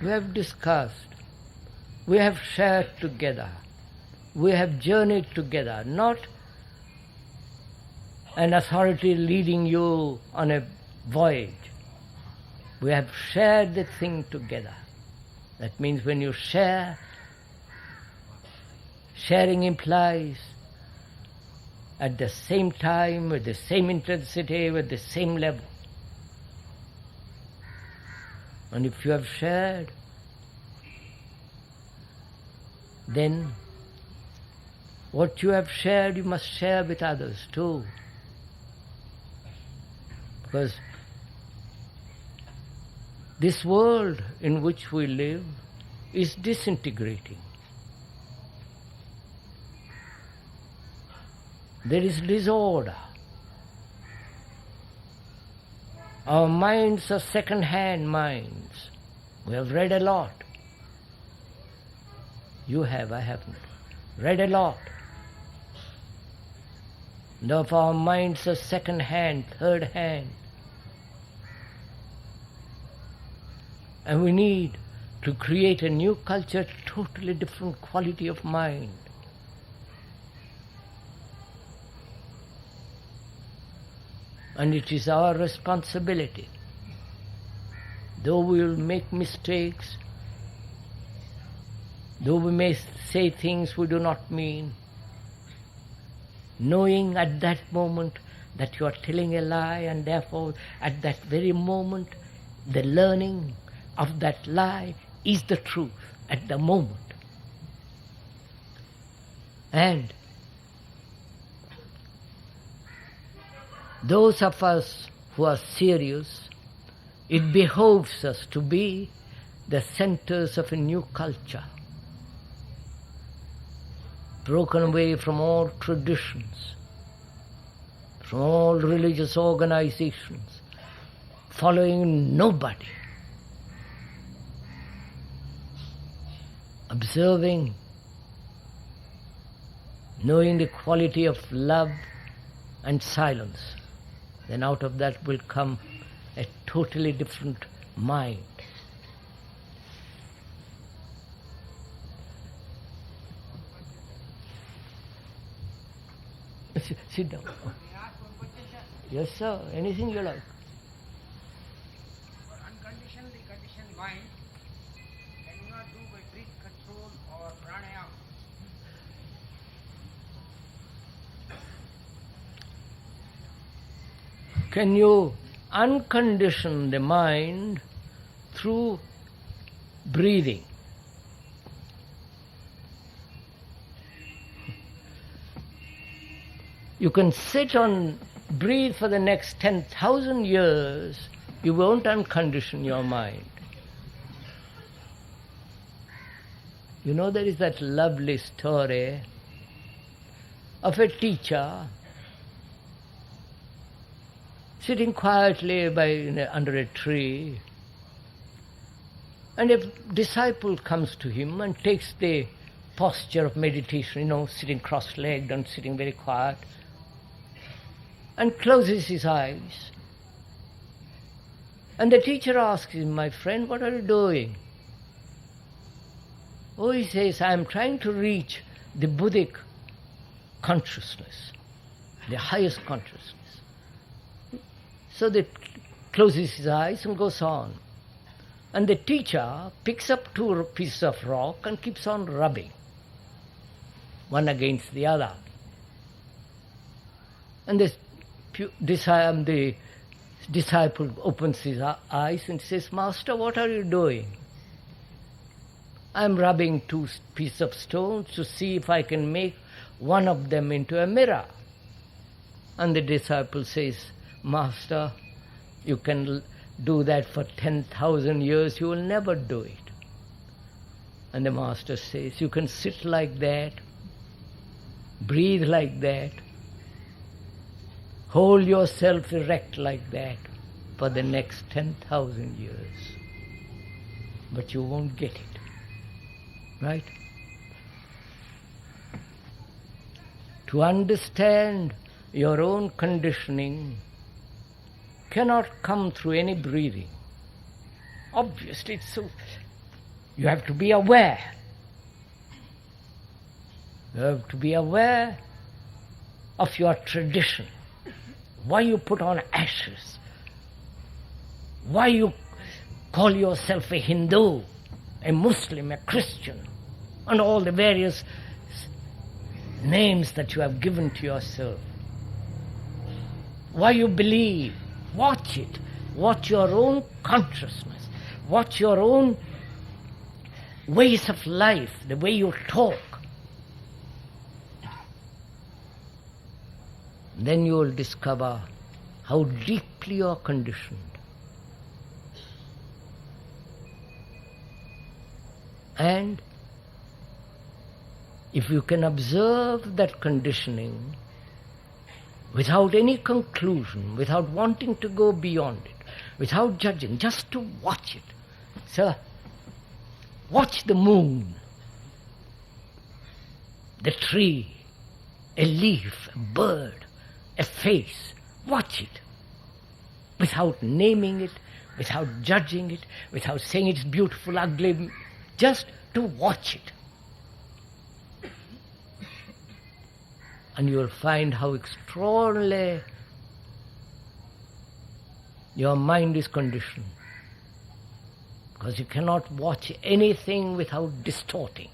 S2: We have discussed, we have shared together, we have journeyed together, not an authority leading you on a voyage. We have shared the thing together. That means when you share, sharing implies at the same time, with the same intensity, with the same level. And if you have shared, then what you have shared you must share with others too. Because this world in which we live is disintegrating. There is disorder. Our minds are second-hand minds. We have read a lot. You have, I haven't. Read a lot. And of our minds are second-hand, third-hand. And we need to create a new culture, totally different quality of mind. And it is our responsibility. Though we will make mistakes, though we may say things we do not mean, knowing at that moment that you are telling a lie, and therefore at that very moment the learning of that lie is the truth at the moment. And those of us who are serious, it behoves us to be the centers of a new culture, broken away from all traditions, from all religious organizations, following nobody, observing, knowing the quality of love and silence. Then out of that will come a totally different mind. Sit down. Yes, sir. Anything you like.
S4: For unconditionally conditioned mind, can you not do by breath control or pranayama?
S2: Can you uncondition the mind through breathing? You can sit on breathe for the next 10,000 years, you won't uncondition your mind. You know, there is that lovely story of a teacher sitting quietly under a tree, and a disciple comes to him and takes the posture of meditation, sitting cross-legged and sitting very quiet, and closes his eyes. And the teacher asks him, "My friend, what are you doing?" Oh, he says, "I am trying to reach the Buddhic consciousness, the highest consciousness." So they closes his eyes and goes on. And the teacher picks up 2 pieces of rock and keeps on rubbing, one against the other. And the disciple opens his eyes and says, "Master, what are you doing?" "I'm rubbing 2 pieces of stones to see if I can make one of them into a mirror." And the disciple says, "Master, You can do that for 10,000 years, you will never do it. And the Master says, you can sit like that, breathe like that, hold yourself erect like that for the next 10,000 years. But you won't get it. Right? To understand your own conditioning cannot come through any breathing. Obviously, it's so. You have to be aware. You have to be aware of your tradition. Why you put on ashes? Why you call yourself a Hindu, a Muslim, a Christian, and all the various names that you have given to yourself. Why you believe. Watch it. Watch your own consciousness. Watch your own ways of life, the way you talk. Then you will discover how deeply you are conditioned. And if you can observe that conditioning without any conclusion, without wanting to go beyond it, without judging, just to watch it. Sir, watch the moon, the tree, a leaf, a bird, a face. Watch it without naming it, without judging it, without saying it's beautiful, ugly, just to watch it. And you will find how extraordinarily your mind is conditioned. Because you cannot watch anything without distorting.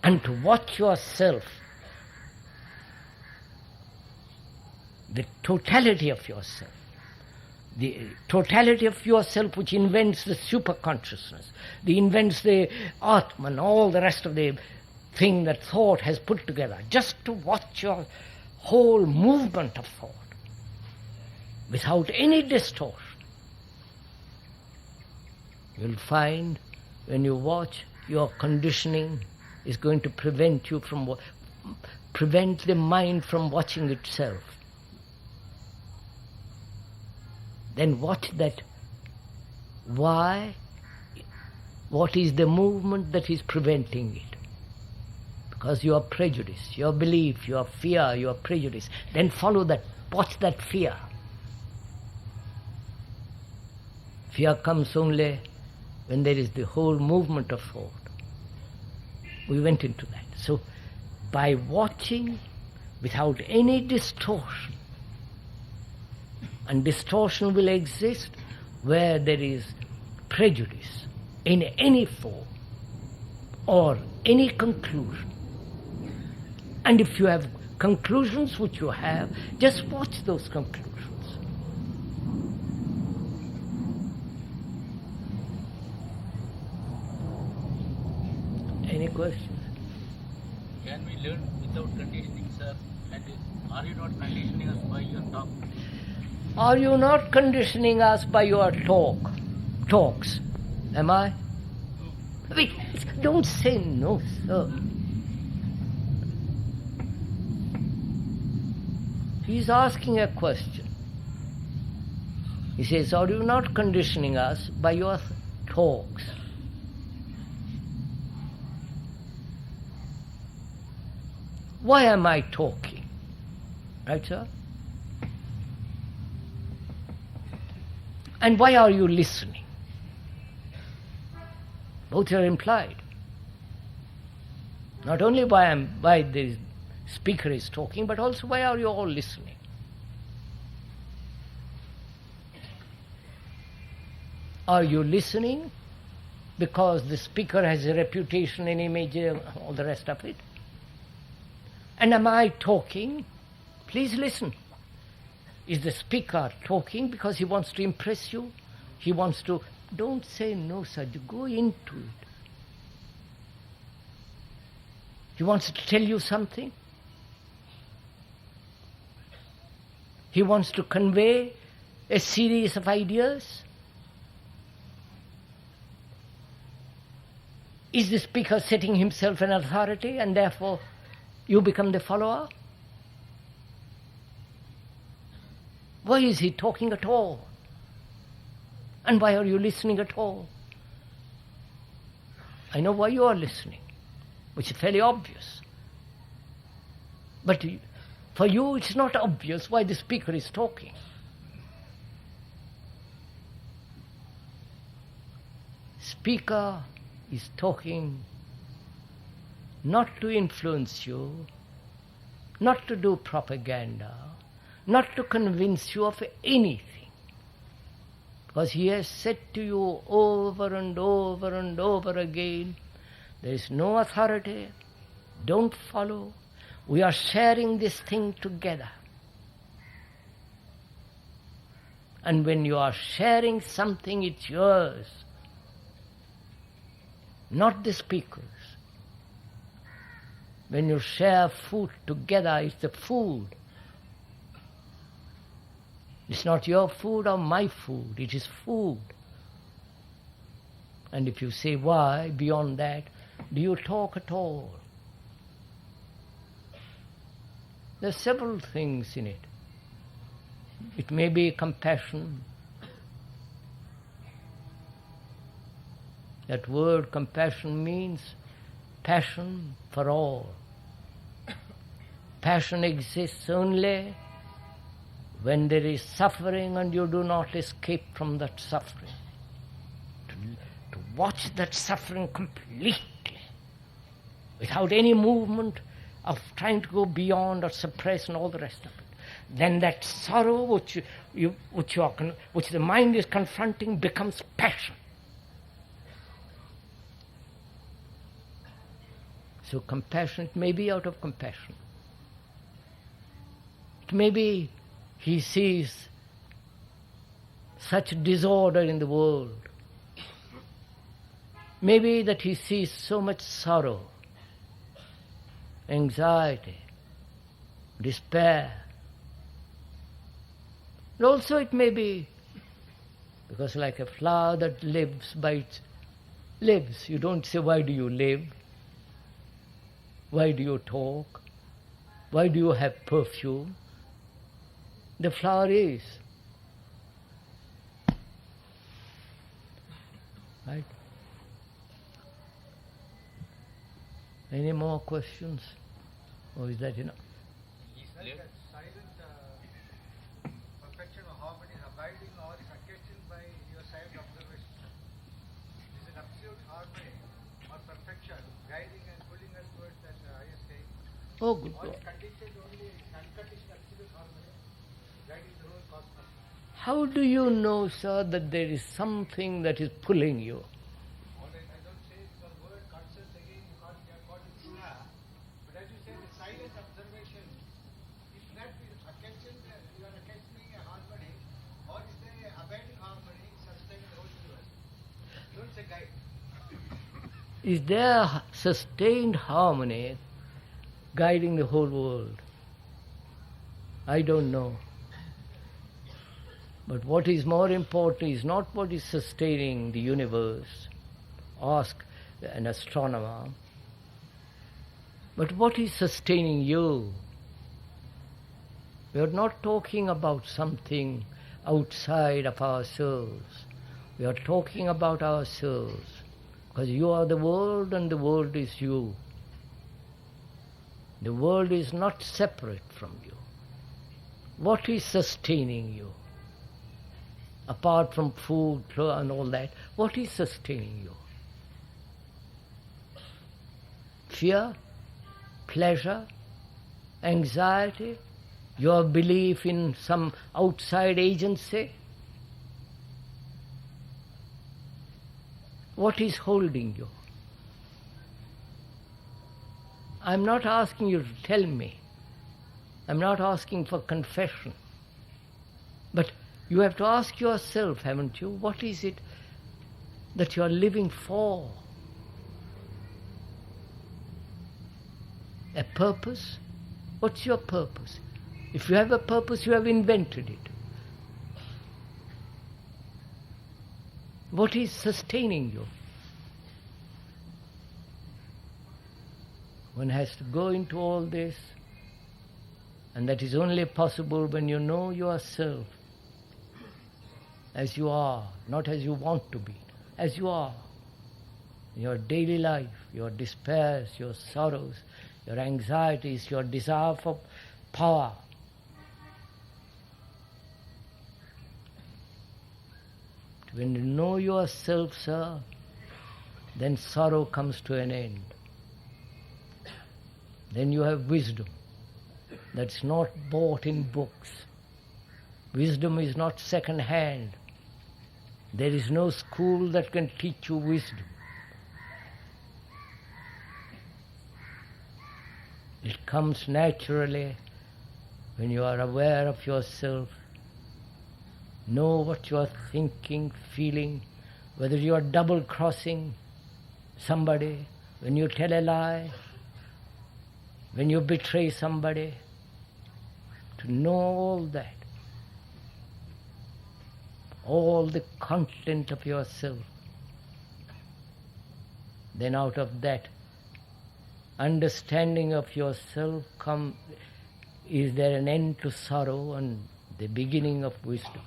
S2: And to watch yourself, the totality of yourself, which invents the superconsciousness, invents the Atman, all the rest of the thing that thought has put together, just to watch your whole movement of thought without any distortion. You'll find when you watch, your conditioning is going to prevent the mind from watching itself. Then watch that. Why? What is the movement that is preventing it? Because your prejudice, your belief, your fear, your prejudice. Then follow that, watch that fear. Fear comes only when there is the whole movement of thought. We went into that. So, by watching without any distortion, and distortion will exist where there is prejudice in any form or any conclusion. And if you have conclusions, which you have, just watch those conclusions. Any questions?
S3: Can we learn without conditioning, sir? And are you not conditioning us by your talk?
S2: Are you not conditioning us by your talks? Am I? Wait, don't say no, sir. He's asking a question. He says, are you not conditioning us by your talks? Why am I talking? Right, sir? And why are you listening? Both are implied. Not only why the speaker is talking, but also why are you all listening? Are you listening because the speaker has a reputation, an image, all the rest of it? And am I talking? Please listen. Is the speaker talking because he wants to impress you? He wants to... Don't say no, sir. Go into it. He wants to tell you something. He wants to convey a series of ideas. Is the speaker setting himself an authority and therefore you become the follower? Why is he talking at all? And why are you listening at all? I know why you are listening, which is fairly obvious. But for you it's not obvious why the speaker is talking. Speaker is talking not to influence you, not to do propaganda, not to convince you of anything. Because he has said to you over and over and over again, there is no authority, don't follow. We are sharing this thing together. And when you are sharing something, it's yours, not the speaker's. When you share food together, it's the food. It's not your food or my food, it is food. And if you say why, beyond that, do you talk at all? There are several things in it. It may be compassion. That word compassion means passion for all. Passion exists only when there is suffering and you do not escape from that suffering. To watch that suffering completely, without any movement of trying to go beyond or suppress and all the rest of it. Then that sorrow which the mind is confronting becomes passion. So compassion, it may be out of compassion. It may be he sees such disorder in the world. Maybe that he sees so much sorrow, anxiety, despair. And also it may be because like a flower that lives by its lives, you don't say, why do you live? Why do you talk? Why do you have perfume? The flower is. Right? Any more questions? Or is that enough?
S4: Well, that silent perfection of harmony abiding or is occasioned by your silent observation. Is it absolute harmony or perfection guiding and pulling us towards that higher state?
S2: Oh, good.
S4: Or is conditioned only unconditioned absolute harmony guiding the whole cosmos?
S2: How do you know, sir, that there is something that is pulling you?
S4: All right, I don't say because word conscious again you call it Krishna. But as you say, the silent observation, is that occasioned, you are occasioning a harmony, or is there a abiding harmony sustaining the whole universe? Don't say guide.
S2: Is there sustained harmony guiding the whole world? I don't know. But what is more important is not what is sustaining the universe. Ask an astronomer. But what is sustaining you? We are not talking about something outside of ourselves. We are talking about ourselves. Because you are the world and the world is you. The world is not separate from you. What is sustaining you? Apart from food and all that, what is sustaining you? Fear, pleasure, anxiety, your belief in some outside agency? What is holding you? I'm not asking you to tell me. I'm not asking for confession. But you have to ask yourself, haven't you, what is it that you are living for? A purpose? What's your purpose? If you have a purpose, you have invented it. What is sustaining you? One has to go into all this, and that is only possible when you know yourself as you are, not as you want to be, as you are. Your daily life, your despairs, your sorrows, your anxieties, your desire for power. When you know yourself, sir, then sorrow comes to an end. Then you have wisdom that's not bought in books. Wisdom is not second hand. There is no school that can teach you wisdom. It comes naturally when you are aware of yourself, know what you are thinking, feeling, whether you are double-crossing somebody, when you tell a lie, when you betray somebody, to know all that, all the content of yourself. Then out of that understanding of yourself is there an end to sorrow and the beginning of wisdom.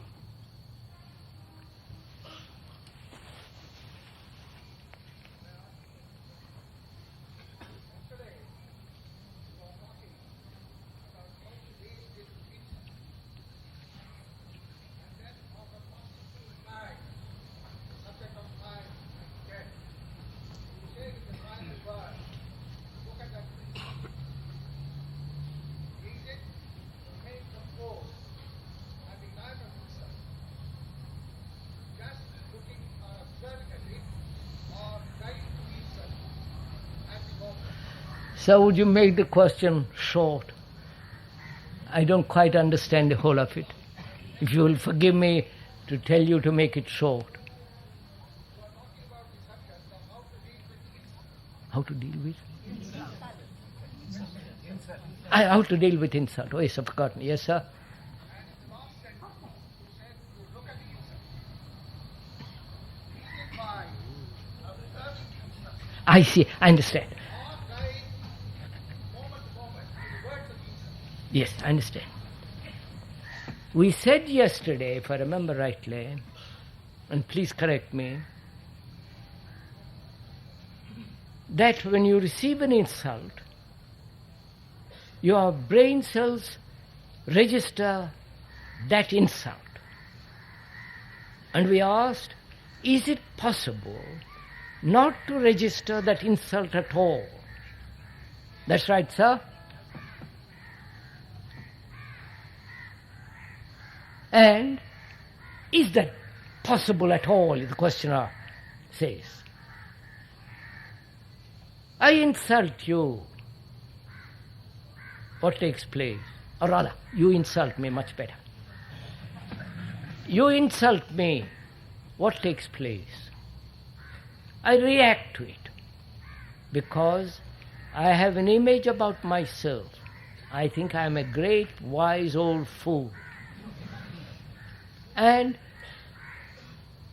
S2: So would you make the question short? I don't quite understand the whole of it. If you will forgive me to tell you to make it short. How to deal with? How to deal with insult. Oh, yes, I've forgotten. Yes, sir? I see, I understand. Yes, I understand. We said yesterday, if I remember rightly, and please correct me, that when you receive an insult, your brain cells register that insult. And we asked, is it possible not to register that insult at all? That's right, sir? And is that possible at all, the questioner says. I insult you. What takes place? Or rather, you insult me, much better. You insult me. What takes place? I react to it because I have an image about myself. I think I am a great, wise old fool. And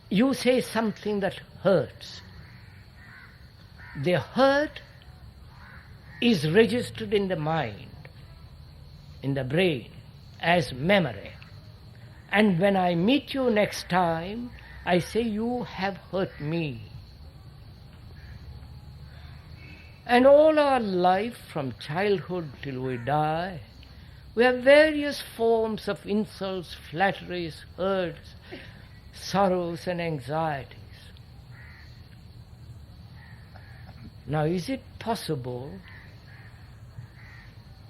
S2: you say something that hurts. The hurt is registered in the mind, in the brain, as memory. And when I meet you next time, I say, you have hurt me. And all our life, from childhood till we die, we have various forms of insults, flatteries, hurts, sorrows and anxieties. Now, is it possible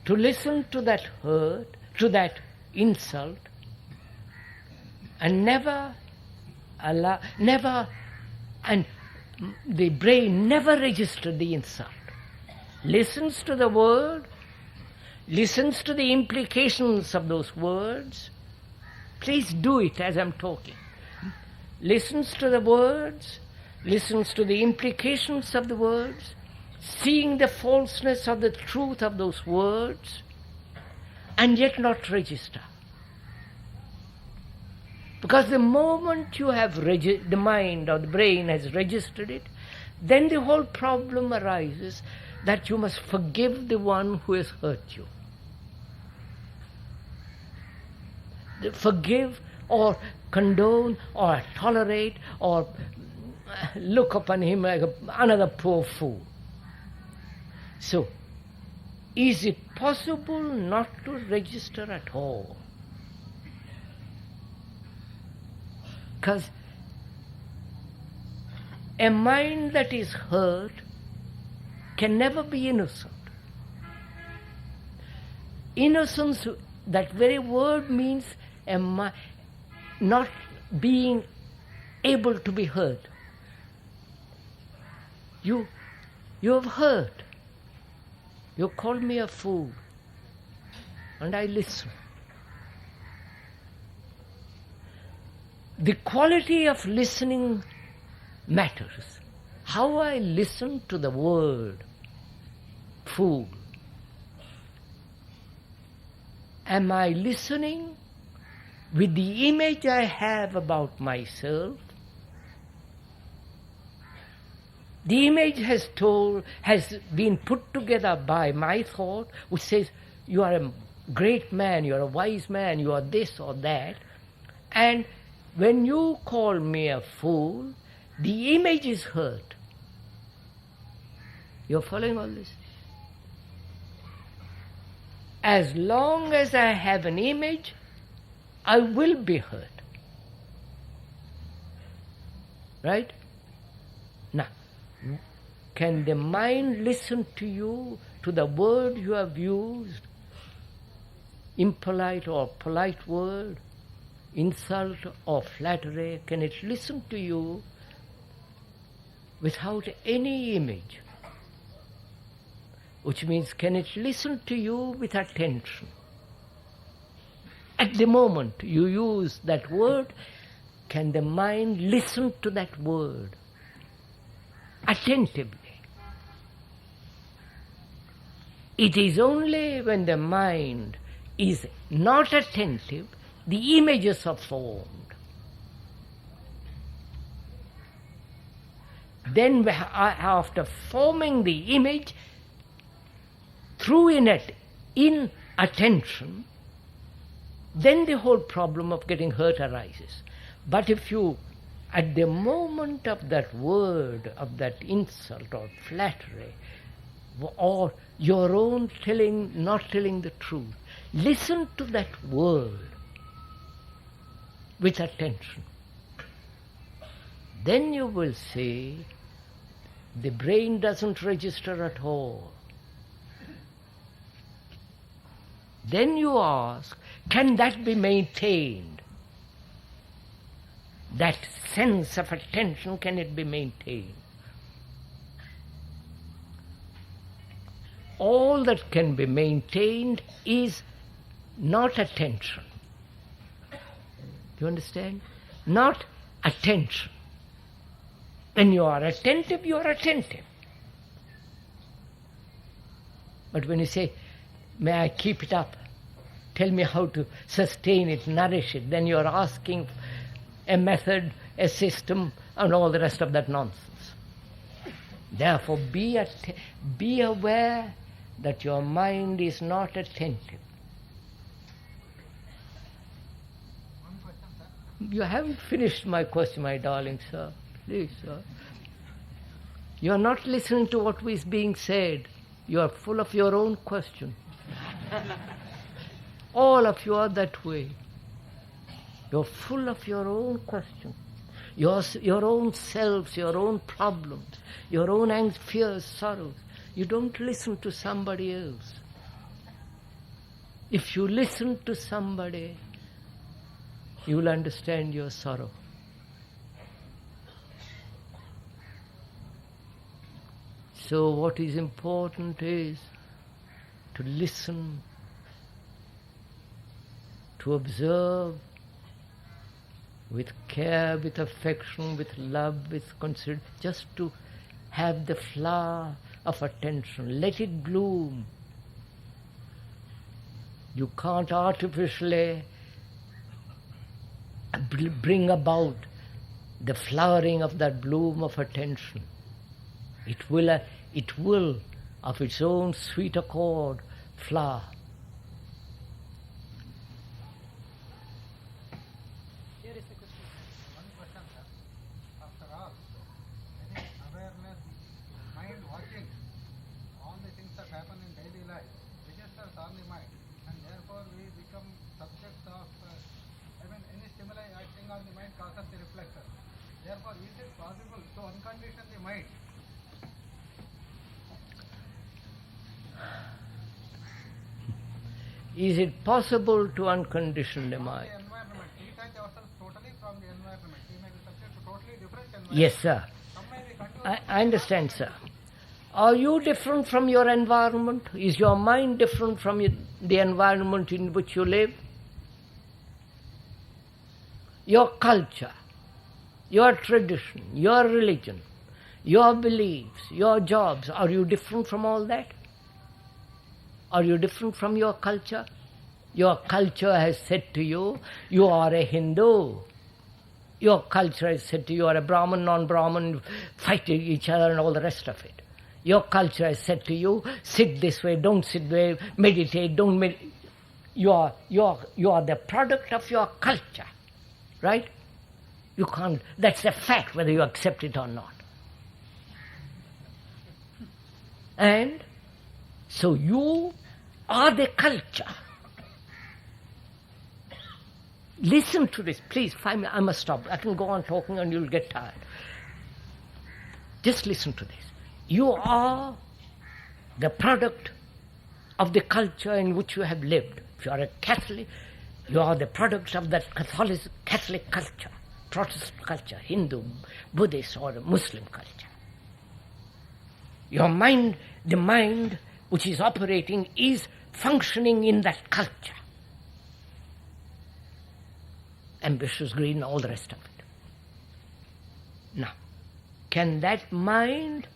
S2: to listen to that hurt, to that insult, and and the brain never registered the insult, listens to the word, listens to the implications of those words? Please do it as I'm talking. Listens to the words, listens to the implications of the words, seeing the falseness of the truth of those words, and yet not register. Because the moment you have the mind or the brain has registered it, then the whole problem arises that you must forgive the one who has hurt you. Forgive or condone or tolerate or look upon him like another poor fool. So, is it possible not to register at all? Because a mind that is hurt can never be innocent. Innocence, that very word means not being able to be hurt. You have hurt. You call me a fool, and I listen. The quality of listening matters. How I listen to the word fool. Am I listening with the image I have about myself? The image has been put together by my thought, which says, you are a great man, you are a wise man, you are this or that. And when you call me a fool, the image is hurt. You're following all this? As long as I have an image, I will be hurt. Right? Now, can the mind listen to you, to the word you have used, impolite or polite word, insult or flattery? Can it listen to you without any image? Which means, can it listen to you with attention? At the moment you use that word, can the mind listen to that word attentively? It is only when the mind is not attentive, the images are formed. Then after forming the image, through inattention, then the whole problem of getting hurt arises. But if you, at the moment of that word, of that insult or flattery, or your own not telling the truth, listen to that word with attention. Then you will see the brain doesn't register at all. Then you ask, can that be maintained? That sense of attention, can it be maintained? All that can be maintained is not attention. Do you understand? Not attention. When you are attentive, you are attentive. But when you say, may I keep it up? Tell me how to sustain it, nourish it. Then you are asking a method, a system, and all the rest of that nonsense. Therefore, be aware that your mind is not attentive. You haven't finished my question, my darling sir. Please, sir. You are not listening to what is being said. You are full of your own question. All of you are that way. You're full of your own question. Your own selves, your own problems, your own fears, sorrows. You don't listen to somebody else. If you listen to somebody, you will understand your sorrow. So what is important is to listen, to observe with care, with affection, with love, with consideration, just to have the flower of attention. Let it bloom. You can't artificially bring about the flowering of that bloom of attention. It will, of its own sweet accord, flower.
S4: Here is the question. One question, sir. After all, I think awareness, mind watching all the things that happen in daily life registers on the mind, and therefore we become subjects of, any stimuli acting on the mind causes the reflexes. Therefore, is it possible to uncondition the mind?
S2: Is it possible to uncondition the mind?
S4: The environment. Detach ourselves totally from the environment. We may be subject to totally different environment.
S2: Yes, sir.
S4: Some may be continuous.
S2: I understand, sir. Are you different from your environment? Is your mind different from the environment in which you live? Your culture, your tradition, your religion, your beliefs, your jobs, are you different from all that? Are you different from your culture? Your culture has said to you, you are a Hindu. Your culture has said to you, you are a Brahmin, non-Brahmin, fighting each other and all the rest of it. Your culture has said to you, sit this way, don't sit this way, meditate, don't meditate. You are the product of your culture, right? You can't, that's a fact whether you accept it or not. And so you are the culture. Listen to this, please. 5 minutes, I must stop. I can go on talking and you'll get tired. Just listen to this. You are the product of the culture in which you have lived. If you are a Catholic, you are the product of that Catholic culture, Protestant culture, Hindu, Buddhist or Muslim culture. Your mind, the mind which is operating is functioning in that culture. Ambitious, green, all the rest of it. Now, can that mind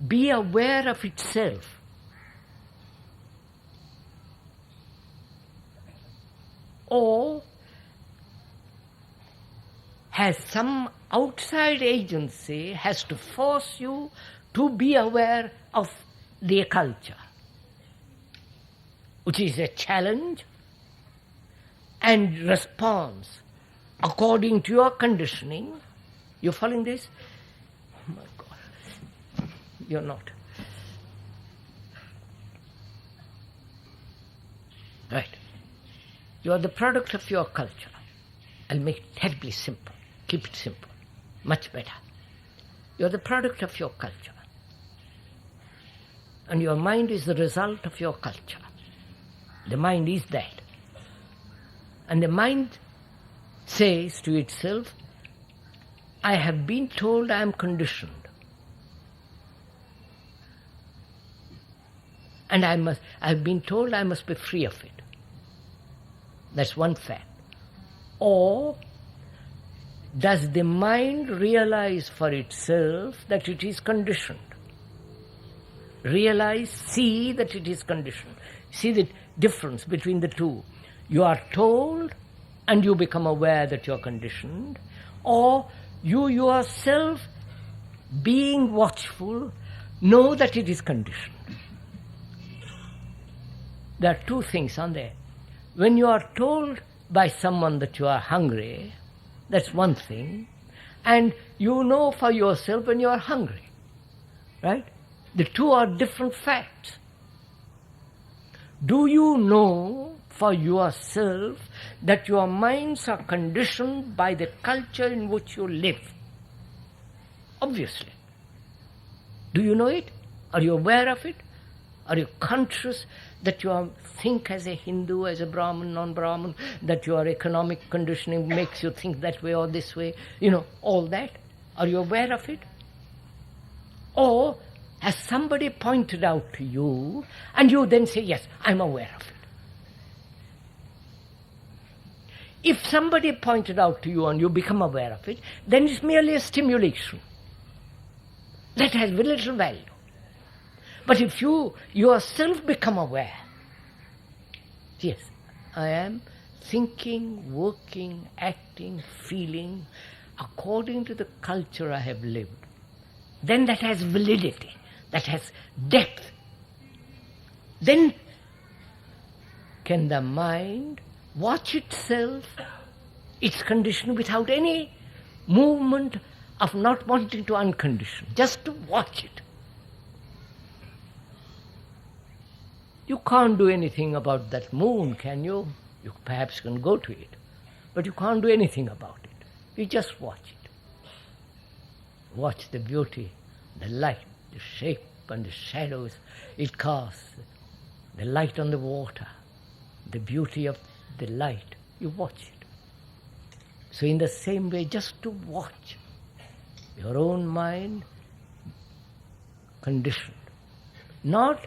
S2: be aware of itself? Or has some outside agency has to force you to be aware of the culture, which is a challenge and response according to your conditioning? You following this? Oh my God, you're not. Right. You are the product of your culture. I'll make it terribly simple. Keep it simple. Much better. You are the product of your culture. And your mind is the result of your culture. The mind is that. And the mind says to itself, I have been told I am conditioned. And I have been told I must be free of it. That's one fact. Or does the mind realize for itself that it is conditioned? Realize, see that it is conditioned. See the difference between the two. You are told and you become aware that you are conditioned, or you yourself, being watchful, know that it is conditioned. There are two things on there. When you are told by someone that you are hungry, that's one thing, and you know for yourself when you are hungry, right? The two are different facts. Do you know for yourself that your minds are conditioned by the culture in which you live? Obviously. Do you know it? Are you aware of it? Are you conscious that you think as a Hindu, as a Brahmin, non-Brahmin, that your economic conditioning makes you think that way or this way? You know, all that. Are you aware of it? Or has somebody pointed out to you and you then say, yes, I'm aware of it? If somebody pointed out to you and you become aware of it, then it's merely a stimulation. That has very little value. But if you yourself become aware, yes, I am thinking, working, acting, feeling according to the culture I have lived. Then that has validity, that has depth. Then can the mind watch itself, its condition, without any movement of not wanting to uncondition, just to watch it. You can't do anything about that moon, can you? You perhaps can go to it, but you can't do anything about it. You just watch it. Watch the beauty, the light, the shape and the shadows it casts, the light on the water, the beauty of the light. You watch it. So in the same way, just to watch your own mind conditioned, not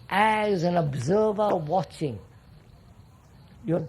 S2: as an observer watching. You're